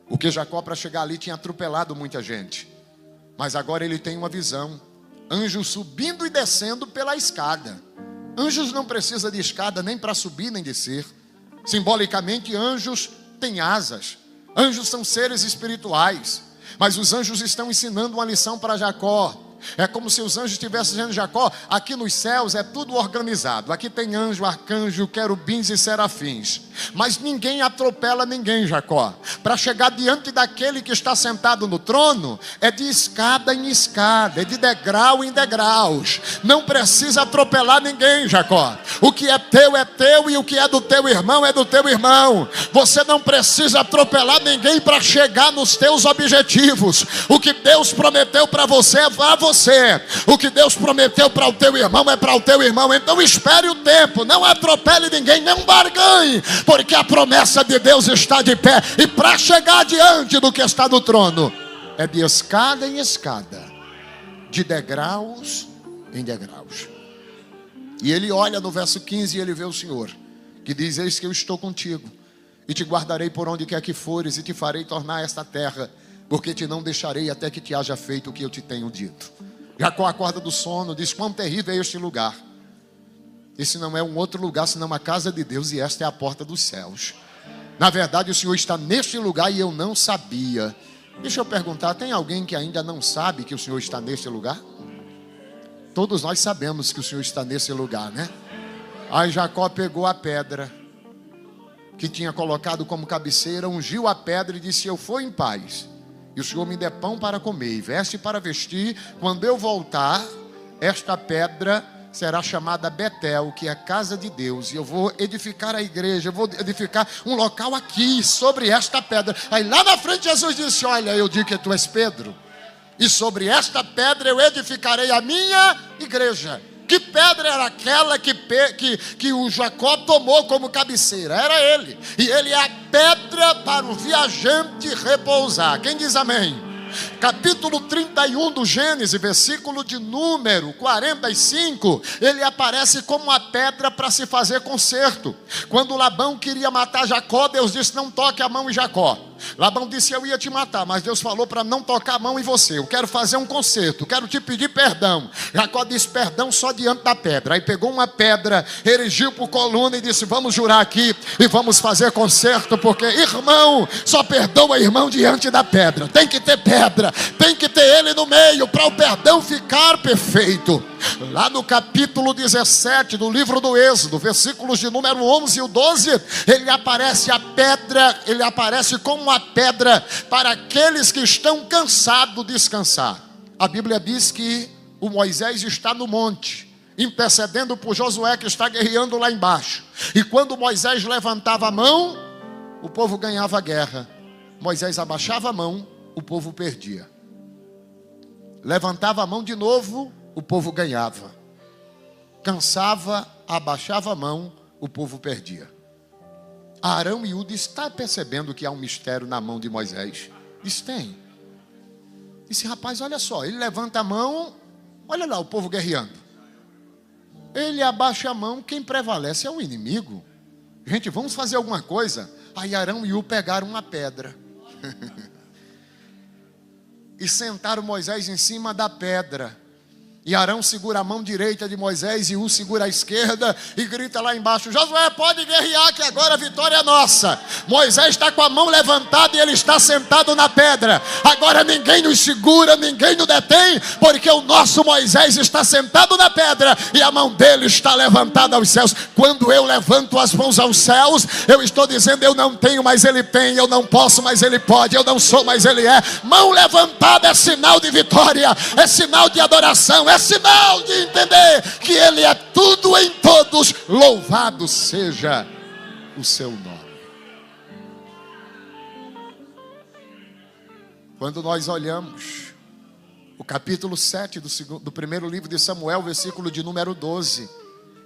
Porque Jacó, para chegar ali, tinha atropelado muita gente. Mas agora ele tem uma visão. Anjos subindo e descendo pela escada. Anjos não precisam de escada nem para subir nem descer. Simbolicamente, anjos têm asas. Anjos são seres espirituais. Mas os anjos estão ensinando uma lição para Jacó. É como se os anjos estivessem dizendo, Jacó, aqui nos céus é tudo organizado. Aqui tem anjo, arcanjo, querubins e serafins. Mas ninguém atropela ninguém, Jacó. Para chegar diante daquele que está sentado no trono, é de escada em escada, é de degrau em degraus. Não precisa atropelar ninguém, Jacó. O que é teu e o que é do teu irmão é do teu irmão. Você não precisa atropelar ninguém para chegar nos teus objetivos. O que Deus prometeu para você é para você. O que Deus prometeu para o teu irmão é para o teu irmão. Então espere o tempo, não atropele ninguém, não barganhe, porque a promessa de Deus está de pé. E para chegar diante do que está no trono, é de escada em escada, de degraus em degraus. E ele olha no verso 15 e ele vê o Senhor, que diz, eis que eu estou contigo, e te guardarei por onde quer que fores, e te farei tornar esta terra, porque te não deixarei até que te haja feito o que eu te tenho dito. Jacó acorda do sono, diz, quão terrível é este lugar. Esse não é um outro lugar, senão a casa de Deus, e esta é a porta dos céus. Na verdade, o Senhor está neste lugar e eu não sabia. Deixa eu perguntar, tem alguém que ainda não sabe que o Senhor está neste lugar? Todos nós sabemos que o Senhor está nesse lugar, né? Aí Jacó pegou a pedra que tinha colocado como cabeceira, ungiu a pedra e disse, eu for em paz. e o Senhor me der pão para comer e veste para vestir, quando eu voltar, esta pedra será chamada Betel, que é a casa de Deus, e eu vou edificar a igreja, eu vou edificar um local aqui, sobre esta pedra. Aí lá na frente Jesus disse: olha, eu digo que tu és Pedro, e sobre esta pedra eu edificarei a minha igreja. Que pedra era aquela que o Jacó tomou como cabeceira? Era ele, e ele é a pedra para o viajante repousar. Quem diz amém? Capítulo 31 do Gênesis, versículo de número 45, ele aparece como uma pedra para se fazer conserto. Quando Labão queria matar Jacó, Deus disse: não toque a mão em Jacó. Labão disse: eu ia te matar, mas Deus falou para não tocar a mão em você. Eu quero fazer um conserto, quero te pedir perdão. Jacó disse: perdão só diante da pedra. Aí pegou uma pedra, erigiu por coluna e disse: vamos jurar aqui e vamos fazer conserto, porque irmão só perdoa irmão diante da pedra. Tem que ter pedra, tem que ter ele no meio para o perdão ficar perfeito. Lá no capítulo 17 do livro do Êxodo, versículos de número 11 e o 12, ele aparece a pedra, ele aparece como uma pedra para aqueles que estão cansados de descansar. A Bíblia diz que o Moisés está no monte, intercedendo por Josué, que está guerreando lá embaixo. E quando Moisés levantava a mão, o povo ganhava a guerra. Moisés abaixava a mão, o povo perdia. Levantava a mão de novo, o povo ganhava. Cansava, abaixava a mão, o povo perdia. Arão e Uda está percebendo que há um mistério na mão de Moisés? Diz: tem. Disse: rapaz, olha só, ele levanta a mão, olha lá o povo guerreando. Ele abaixa a mão, quem prevalece é o inimigo. Gente, vamos fazer alguma coisa. Aí Arão e Uda pegaram uma pedra e sentaram Moisés em cima da pedra. E Arão segura a mão direita de Moisés e segura a esquerda e grita lá embaixo: Josué, pode guerrear que agora a vitória é nossa. Moisés está com a mão levantada e ele está sentado na pedra. Agora ninguém nos segura, ninguém nos detém, porque o nosso Moisés está sentado na pedra e a mão dele está levantada aos céus. Quando eu levanto as mãos aos céus, eu estou dizendo: eu não tenho, mas ele tem. Eu não posso, mas ele pode. Eu não sou, mas ele é. Mão levantada é sinal de vitória, é sinal de adoração, é sinal de entender que ele é tudo em todos. Louvado seja o seu nome. Quando nós olhamos o capítulo 7 do primeiro livro de Samuel, versículo de número 12,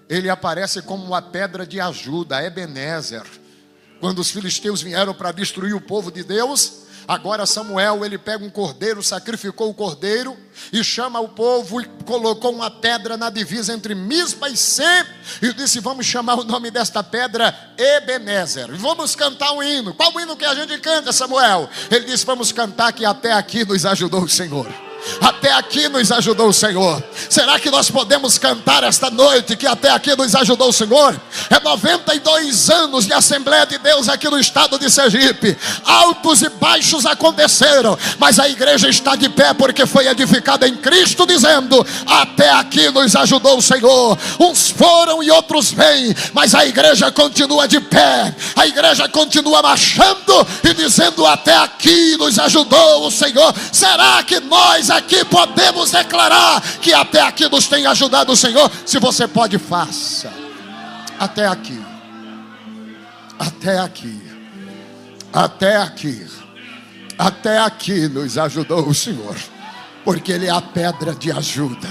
ele aparece como uma pedra de ajuda, Ebenezer. Quando os filisteus vieram para destruir o povo de Deus, agora Samuel, ele pega um cordeiro, sacrificou o cordeiro e chama o povo e colocou uma pedra na divisa entre Mispa e Sem e disse: vamos chamar o nome desta pedra Ebenezer. Vamos cantar um hino. Qual o hino que a gente canta, Samuel? Ele disse: vamos cantar que até aqui nos ajudou o Senhor. Até aqui nos ajudou o Senhor. Será que nós podemos cantar esta noite que até aqui nos ajudou o Senhor? É 92 anos de Assembleia de Deus aqui no estado de Sergipe. Altos e baixos aconteceram, mas a igreja está de pé porque foi edificada em Cristo, dizendo: até aqui nos ajudou o Senhor. Uns foram e outros vêm, mas a igreja continua de pé. A igreja continua marchando e dizendo: até aqui nos ajudou o Senhor. Será que nós aqui podemos declarar que até aqui nos tem ajudado o Senhor? Se você pode, faça. Até aqui, até aqui, até aqui, até aqui nos ajudou o Senhor, porque Ele é a pedra de ajuda.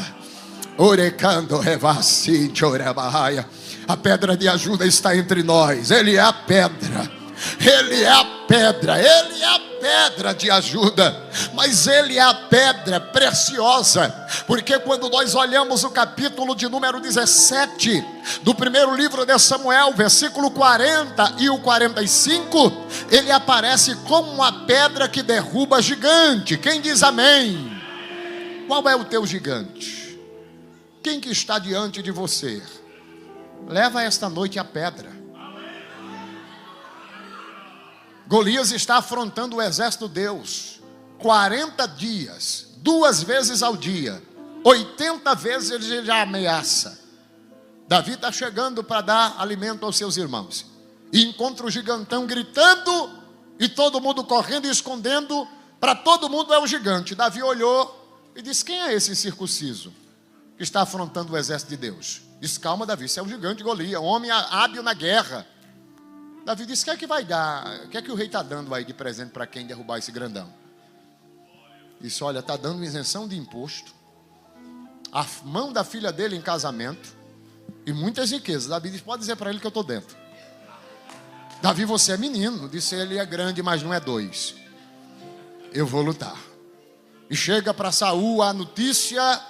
Orecando revassi chorabaia. A pedra de ajuda está entre nós. Ele é a pedra. Ele é a pedra, Ele é a pedra de ajuda, mas Ele é a pedra preciosa, porque quando nós olhamos o capítulo de número 17 do primeiro livro de Samuel, versículo 40 e o 45, ele aparece como uma pedra que derruba gigante. Quem diz amém? Qual é o teu gigante? Quem que está diante de você? Leva esta noite a pedra. Golias está afrontando o exército de Deus 40 dias, 2 vezes ao dia, 80 vezes ele já ameaça. Davi está chegando para dar alimento aos seus irmãos e encontra o gigantão gritando e todo mundo correndo e escondendo Para todo mundo é um gigante. Davi olhou e disse: quem é esse incircunciso que está afrontando o exército de Deus? Disse: calma, Davi, isso é um gigante Golias, um homem hábil na guerra. Davi disse: o que é que vai dar? O que é que o rei está dando aí de presente para quem derrubar esse grandão? Disse: olha, está dando isenção de imposto, a mão da filha dele em casamento e muitas riquezas. Davi disse: pode dizer para ele que eu estou dentro. Davi, você é menino. Disse: ele é grande, mas não é dois. Eu vou lutar. E chega para Saul a notícia.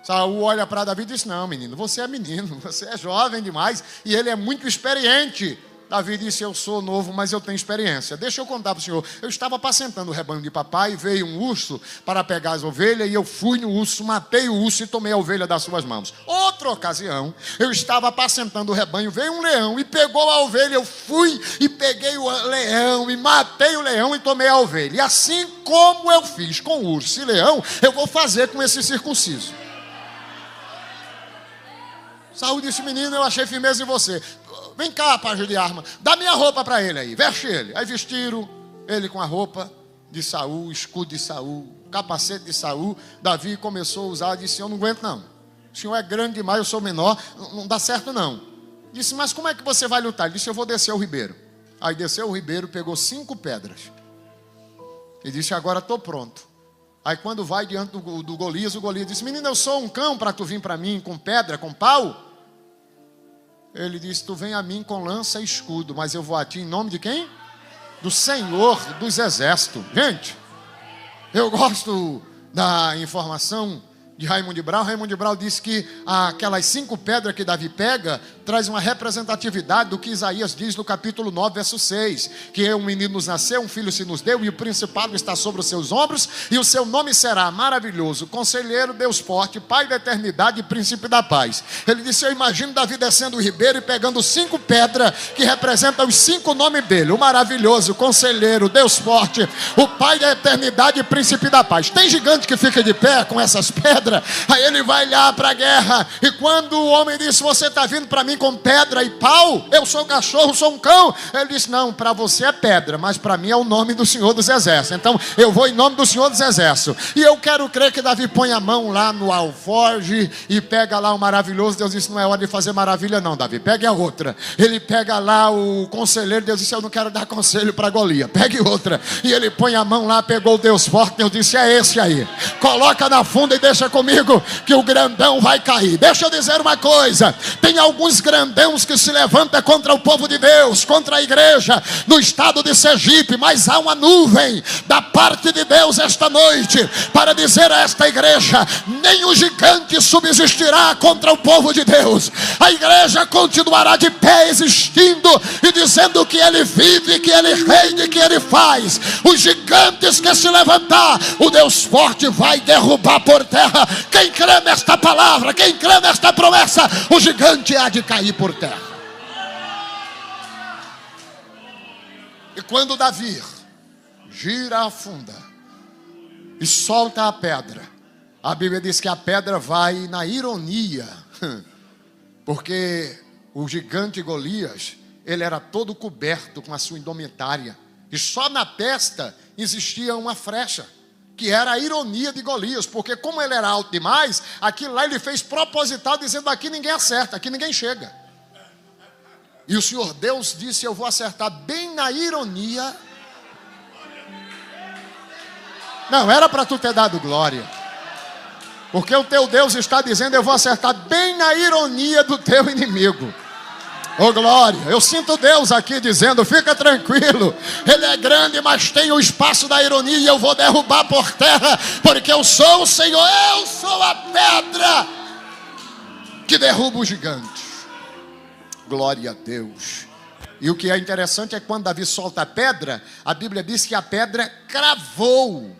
Saul olha para Davi e diz: não, menino, você é menino, você é jovem demais e ele é muito experiente. Davi disse: eu sou novo, mas eu tenho experiência. Deixa eu contar para o senhor. Eu estava apacentando o rebanho de papai, veio um urso para pegar as ovelhas, e eu fui no urso, matei o urso e tomei a ovelha das suas mãos. Outra ocasião, eu estava apacentando o rebanho, veio um leão e pegou a ovelha, eu fui e peguei o leão e matei o leão e tomei a ovelha. E assim como eu fiz com o urso e leão, eu vou fazer com esse circunciso. Saul disse: menino, eu achei firmeza em você. Vem cá, pajem de arma, dá minha roupa para ele aí, veste ele. Aí vestiram ele com a roupa de Saul, escudo de Saul, capacete de Saul. Davi começou a usar, disse: eu não aguento não, o senhor é grande demais, eu sou menor, não dá certo não. Disse: mas como é que você vai lutar? Ele disse: eu vou descer o ribeiro. Aí desceu o ribeiro, pegou 5 pedras e disse: agora estou pronto. Aí quando vai diante do Golias, o Golias disse: menino, eu sou um cão para tu vir para mim com pedra, com pau? Ele disse: tu vem a mim com lança e escudo, mas eu vou a ti em nome de quem? Do Senhor dos Exércitos. Gente, eu gosto da informação de Raimundo de Brau. Raimundo de Brau disse que aquelas 5 pedras que Davi pega traz uma representatividade do que Isaías diz no capítulo 9, verso 6, que um menino nos nasceu, um filho se nos deu, e o principado está sobre os seus ombros, e o seu nome será maravilhoso, conselheiro, Deus forte, Pai da eternidade e príncipe da paz. Ele disse: eu imagino Davi descendo o ribeiro e pegando 5 pedras que representam os 5 nomes dele: o maravilhoso, conselheiro, Deus forte, o Pai da eternidade e príncipe da paz. Tem gigante que fica de pé com essas pedras. Aí ele vai lá para a guerra, e quando o homem disse: você está vindo para mim com pedra e pau? Eu sou um cachorro, sou um cão. Ele disse: não, para você é pedra, mas para mim é o nome do Senhor dos Exércitos. Então eu vou em nome do Senhor dos Exércitos. E eu quero crer que Davi põe a mão lá no alforge e pega lá o maravilhoso. Deus disse: não é hora de fazer maravilha não, Davi, pegue a outra. Ele pega lá o conselheiro. Deus disse: eu não quero dar conselho para Golias, pegue outra. E ele põe a mão lá, pegou o Deus forte. Deus disse: é esse aí, coloca na funda e deixa comigo que o grandão vai cair. Deixa eu dizer uma coisa: tem alguns grandãos que se levantam contra o povo de Deus, contra a igreja no estado de Sergipe, mas há uma nuvem da parte de Deus esta noite para dizer a esta igreja: nem o gigante subsistirá contra o povo de Deus. A igreja continuará de pé, existindo e dizendo que ele vive, que ele reina, que ele faz. Os gigantes que se levantar, o Deus forte vai derrubar por terra. Quem crê nesta palavra, quem crê nesta promessa, o gigante há de cair por terra. E quando Davi gira a funda e solta a pedra, a Bíblia diz que a pedra vai na ironia, porque o gigante Golias, ele era todo coberto com a sua indumentária, e só na testa existia uma frecha, que era a ironia de Golias, porque como ele era alto demais, aquilo lá ele fez proposital, dizendo: aqui ninguém acerta, aqui ninguém chega. E o Senhor Deus disse: eu vou acertar bem na ironia. Não, era para tu ter dado glória, porque o teu Deus está dizendo: eu vou acertar bem na ironia do teu inimigo. Oh glória, eu sinto Deus aqui dizendo: fica tranquilo, ele é grande, mas tem o espaço da ironia, e eu vou derrubar por terra, porque eu sou o Senhor, eu sou a pedra que derruba o gigante. Glória a Deus. E o que é interessante é que quando Davi solta a pedra, a Bíblia diz que a pedra cravou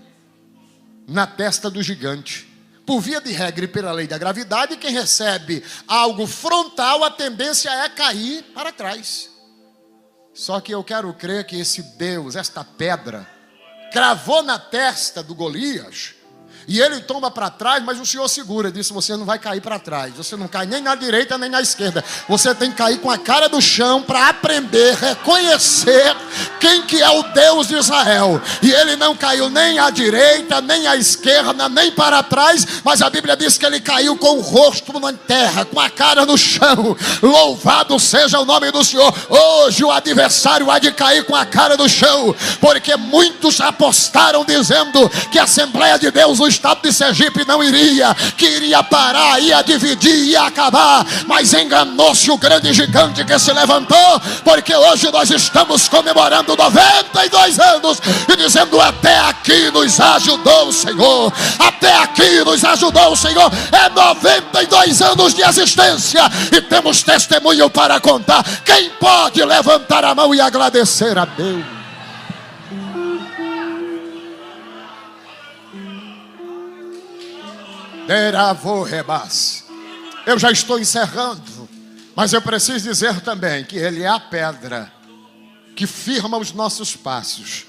na testa do gigante. Por via de regra e pela lei da gravidade, quem recebe algo frontal, a tendência é cair para trás. Só que eu quero crer que esse Deus, esta pedra, cravou na testa do Golias, e ele toma para trás, mas o Senhor segura. Disse: você não vai cair para trás, você não cai nem na direita nem na esquerda, você tem que cair com a cara do chão para aprender, reconhecer quem que é o Deus de Israel. E ele não caiu nem à direita, nem à esquerda, nem para trás, mas a Bíblia diz que ele caiu com o rosto na terra, com a cara no chão. Louvado seja o nome do Senhor. Hoje o adversário há de cair com a cara no chão, porque muitos apostaram dizendo que a Assembleia de Deus no estado de Sergipe não iria, que iria parar, ia dividir, ia acabar, mas enganou-se o grande gigante que se levantou, porque hoje nós estamos comemorando 92 anos e dizendo: até aqui nos ajudou o Senhor, até aqui nos ajudou o Senhor. É 92 anos de existência e temos testemunho para contar. Quem pode levantar a mão e agradecer a Deus? Eu já estou encerrando, mas eu preciso dizer também que Ele é a pedra que firma os nossos passos.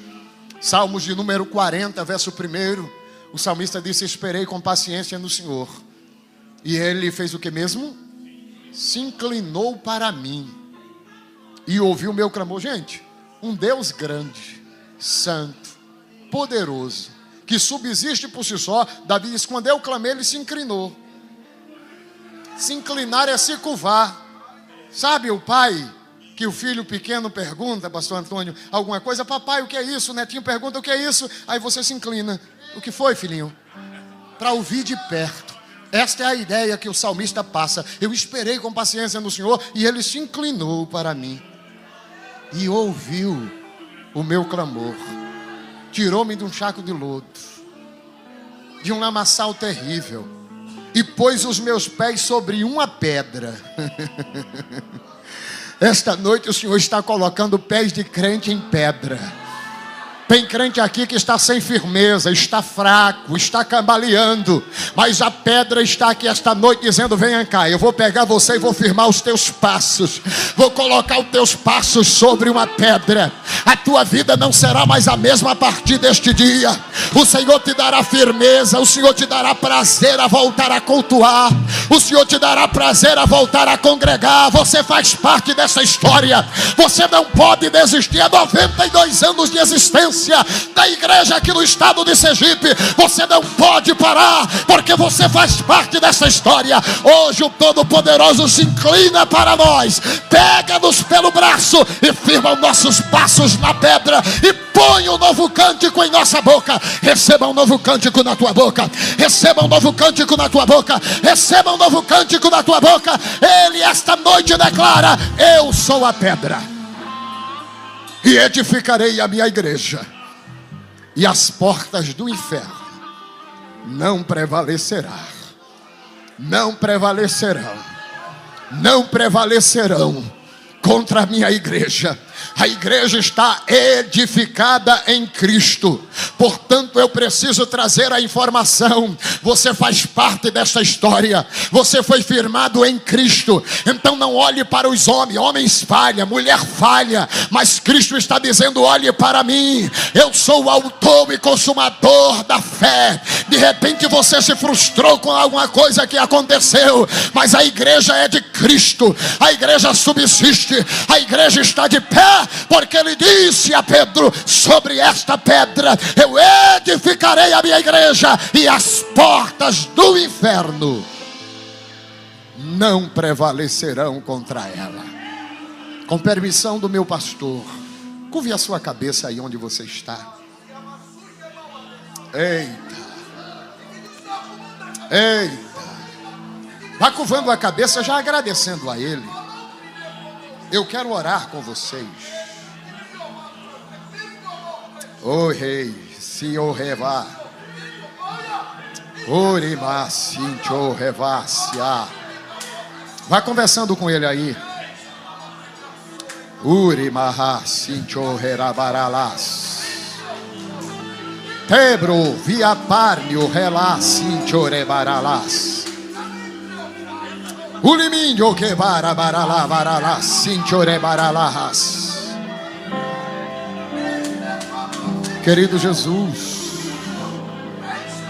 Salmos de número 40, verso 1, o salmista disse: esperei com paciência no Senhor, e Ele fez o que mesmo? Se inclinou para mim e ouviu o meu clamor. Gente, um Deus grande, santo, poderoso, que subsiste por si só. Davi diz: quando eu clamei, Ele se inclinou. Se inclinar é se curvar. Sabe o pai que o filho pequeno pergunta, pastor Antônio, alguma coisa: papai, o que é isso? O netinho pergunta: o que é isso? Aí você se inclina. O que foi, filhinho? Para ouvir de perto. Esta é a ideia que o salmista passa. Eu esperei com paciência no Senhor e Ele se inclinou para mim e ouviu o meu clamor. Tirou-me de um saco de lodo, de um lamaçal terrível, e pôs os meus pés sobre uma pedra. Esta noite o Senhor está colocando pés de crente em pedra. Tem crente aqui que está sem firmeza, está fraco, está cambaleando, mas a pedra está aqui esta noite dizendo: venha cá, eu vou pegar você e vou firmar os teus passos, vou colocar os teus passos sobre uma pedra. A tua vida não será mais a mesma a partir deste dia. O Senhor te dará firmeza, o Senhor te dará prazer a voltar a cultuar, o Senhor te dará prazer a voltar a congregar. Você faz parte dessa história, você não pode desistir. Há 92 anos de existência da igreja aqui no estado de Sergipe, você não pode parar, porque você faz parte dessa história. Hoje o Todo-Poderoso se inclina para nós, pega-nos pelo braço e firma os nossos passos na pedra e põe um novo cântico em nossa boca. Receba um novo cântico na tua boca, receba um novo cântico na tua boca, receba um novo cântico na tua boca. Ele esta noite declara: eu sou a pedra e edificarei a minha igreja, e as portas do inferno não prevalecerão, não prevalecerão, não prevalecerão contra a minha igreja. A igreja está edificada em Cristo. Portanto, eu preciso trazer a informação: você faz parte dessa história, você foi firmado em Cristo. Então não olhe para os homens. Homens falham, mulher falha, mas Cristo está dizendo: olhe para mim, eu sou o autor e consumador da fé. De repente você se frustrou com alguma coisa que aconteceu, mas a igreja é de Cristo, a igreja subsiste, a igreja está de pé, porque Ele disse a Pedro: sobre esta pedra eu edificarei a minha igreja, e as portas do inferno não prevalecerão contra ela. Com permissão do meu pastor, curve a sua cabeça aí onde você está. Eita, eita, vá curvando a cabeça, já agradecendo a Ele. Eu quero orar com vocês. O rei, se o reva, orima, sinto revacia. Vá conversando com ele aí. Urimaha, sinto rerabaralas. Tebro, via parnio, relá, sinto rebaralas. Uliminho que barabarala, barala, sinto rebaralas. Querido Jesus,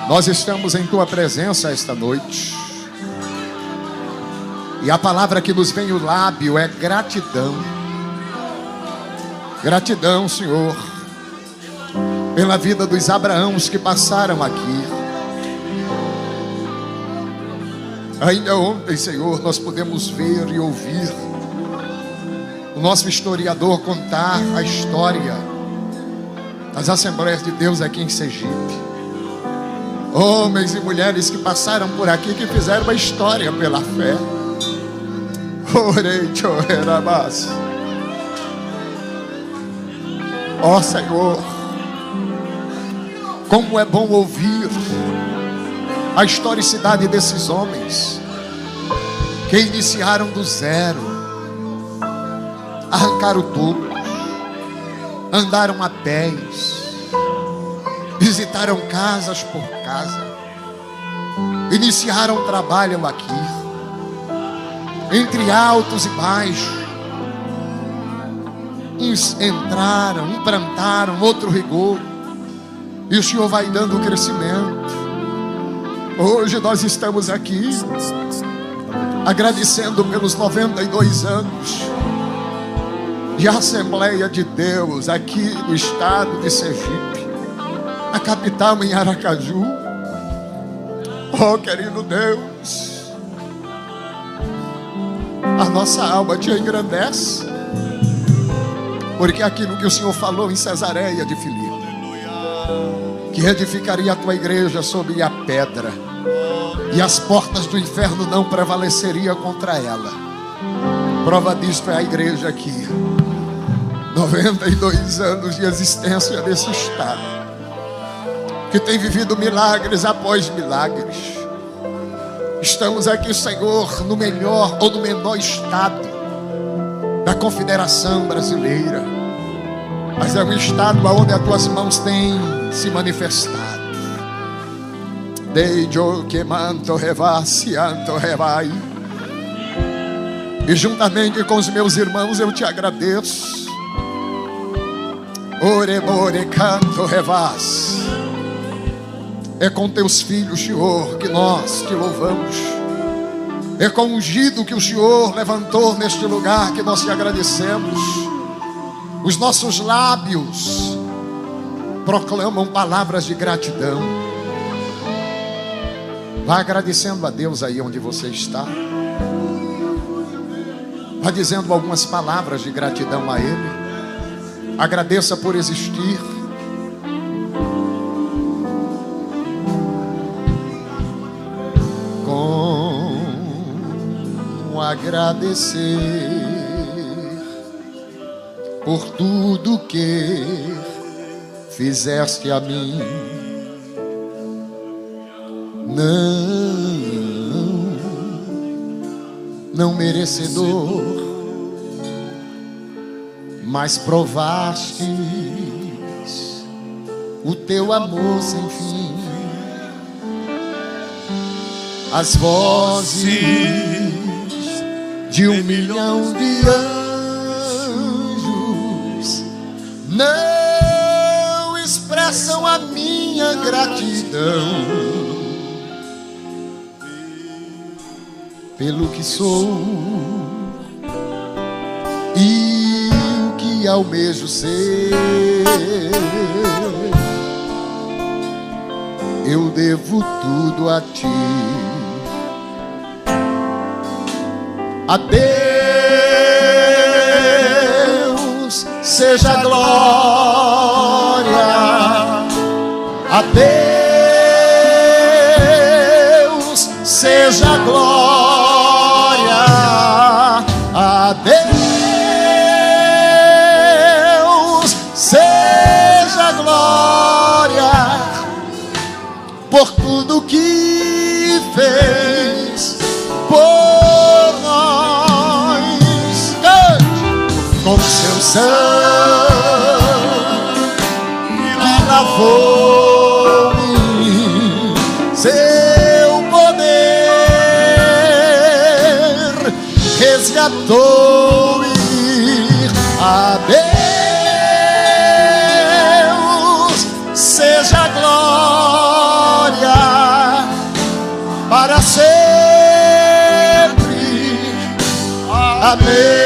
nós estamos em Tua presença esta noite, e a palavra que nos vem ao lábio é gratidão. Gratidão, Senhor, pela vida dos Abraãos que passaram aqui. Ainda ontem, Senhor, nós podemos ver e ouvir o nosso historiador contar a história das Assembleias de Deus aqui em Sergipe. Homens e mulheres que passaram por aqui, que fizeram uma história pela fé. Orei, chorerabás. Ó Senhor, como é bom ouvir a historicidade desses homens que iniciaram do zero, arrancaram tudo, andaram a pés, visitaram casas por casa, iniciaram trabalho aqui, entre altos e baixos. Uns entraram, implantaram, outro rigor, e o Senhor vai dando o crescimento. Hoje nós estamos aqui agradecendo pelos 92 anos de Assembleia de Deus aqui no estado de Sergipe, a capital em Aracaju. Oh, querido Deus, a nossa alma te engrandece, porque aquilo que o Senhor falou em Cesareia de Filipe, que edificaria a tua igreja sobre a pedra, e as portas do inferno não prevaleceriam contra ela. Prova disto é a igreja aqui, 92 anos de existência desse estado, que tem vivido milagres após milagres. Estamos aqui, Senhor, no melhor ou no menor estado da Confederação Brasileira, mas é um estado onde as tuas mãos têm se manifestado. Deijo que manto revassi anto revai. E juntamente com os meus irmãos eu te agradeço. Ore more canto revas. É com teus filhos, Senhor, que nós te louvamos. É com o ungido que o Senhor levantou neste lugar que nós te agradecemos. Os nossos lábios proclamam palavras de gratidão. Vá agradecendo a Deus aí onde você está. Vá dizendo algumas palavras de gratidão a Ele. Agradeça por existir. Com agradecer por tudo que fizeste a mim. Não merecedor, mas provastes o teu amor sem fim. As vozes de 1 milhão de anjos não expressam a minha gratidão pelo que sou e o que almejo ser. Eu devo tudo a ti. A Deus seja a glória, a Deus seja a glória. A Deus seja a glória por tudo que fez por nós. Com seu sangue que lavou-me, seu poder resgatou-me. A Deus seja a glória para sempre. Amém.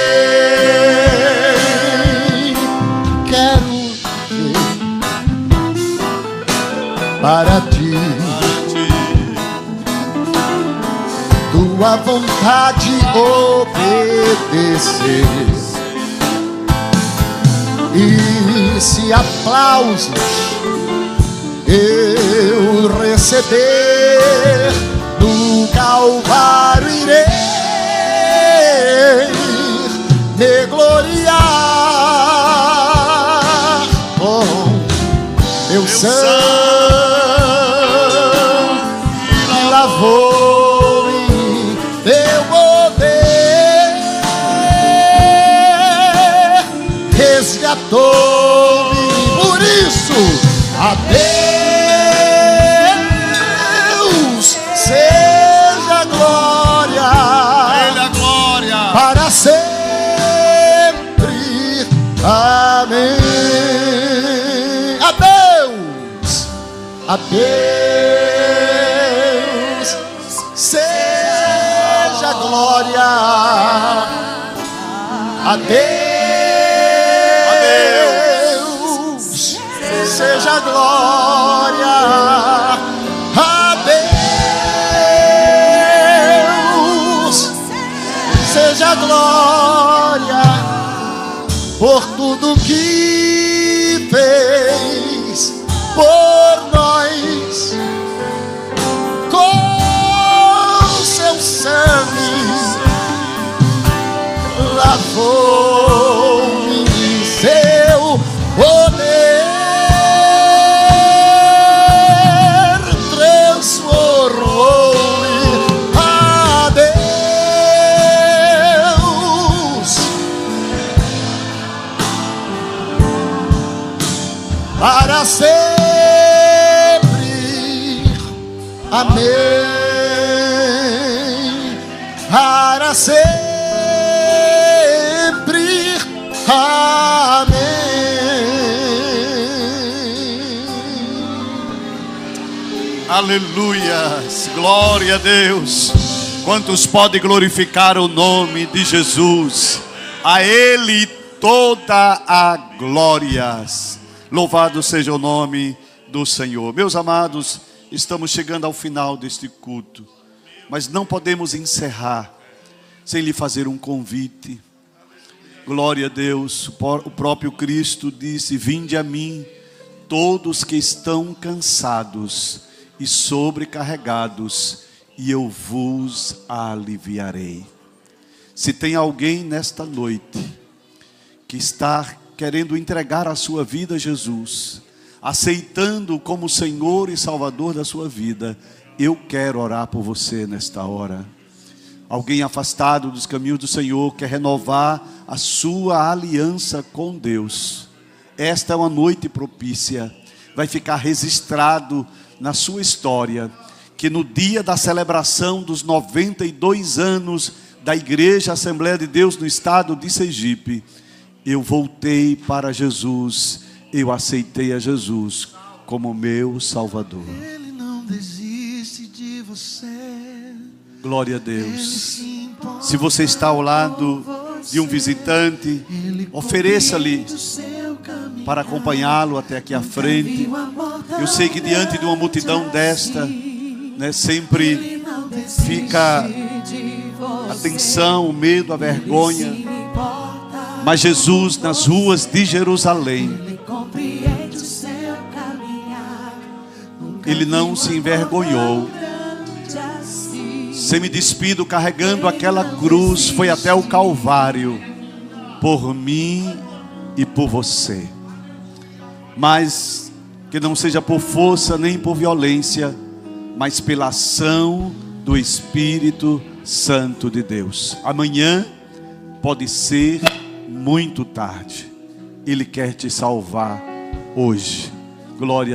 para ti. Tua vontade obedecer. E se aplausos eu receber, no Calvário irei me gloriar com meu sangue que lavou-me, teu poder resgatou-me. Por isso, a Deus seja a glória, Ele a glória para sempre. Amém. A Deus seja a glória. A Deus seja a glória. A Deus seja a glória por tudo que fez por nós, com seu sangue lavou-me, seu poder transformou-me. A Deus para sempre. Amém. Para sempre. Amém. Aleluias, glória a Deus. Quantos podem glorificar o nome de Jesus? A Ele toda a glória. Louvado seja o nome do Senhor. Meus amados, estamos chegando ao final deste culto, mas não podemos encerrar sem lhe fazer um convite. Glória a Deus. O próprio Cristo disse: vinde a mim todos que estão cansados e sobrecarregados, e eu vos aliviarei. Se tem alguém nesta noite que está querendo entregar a sua vida a Jesus, aceitando como Senhor e Salvador da sua vida, eu quero orar por você nesta hora. Alguém afastado dos caminhos do Senhor, quer renovar a sua aliança com Deus. Esta é uma noite propícia. Vai ficar registrado na sua história que no dia da celebração dos 92 anos da Igreja Assembleia de Deus no estado de Sergipe, eu voltei para Jesus. Eu aceitei a Jesus como meu Salvador. Ele não desiste de você. Glória a Deus. Se você está ao lado de um visitante, ofereça-lhe para acompanhá-lo até aqui à frente. Eu sei que diante de uma multidão desta, sempre fica a tensão, o medo, a vergonha. Mas Jesus, nas ruas de Jerusalém, Ele não se envergonhou. Semi-despido, carregando aquela cruz, foi até o Calvário, por mim e por você. Mas que não seja por força nem por violência, mas pela ação do Espírito Santo de Deus. Amanhã pode ser muito tarde. Ele quer te salvar hoje. Glória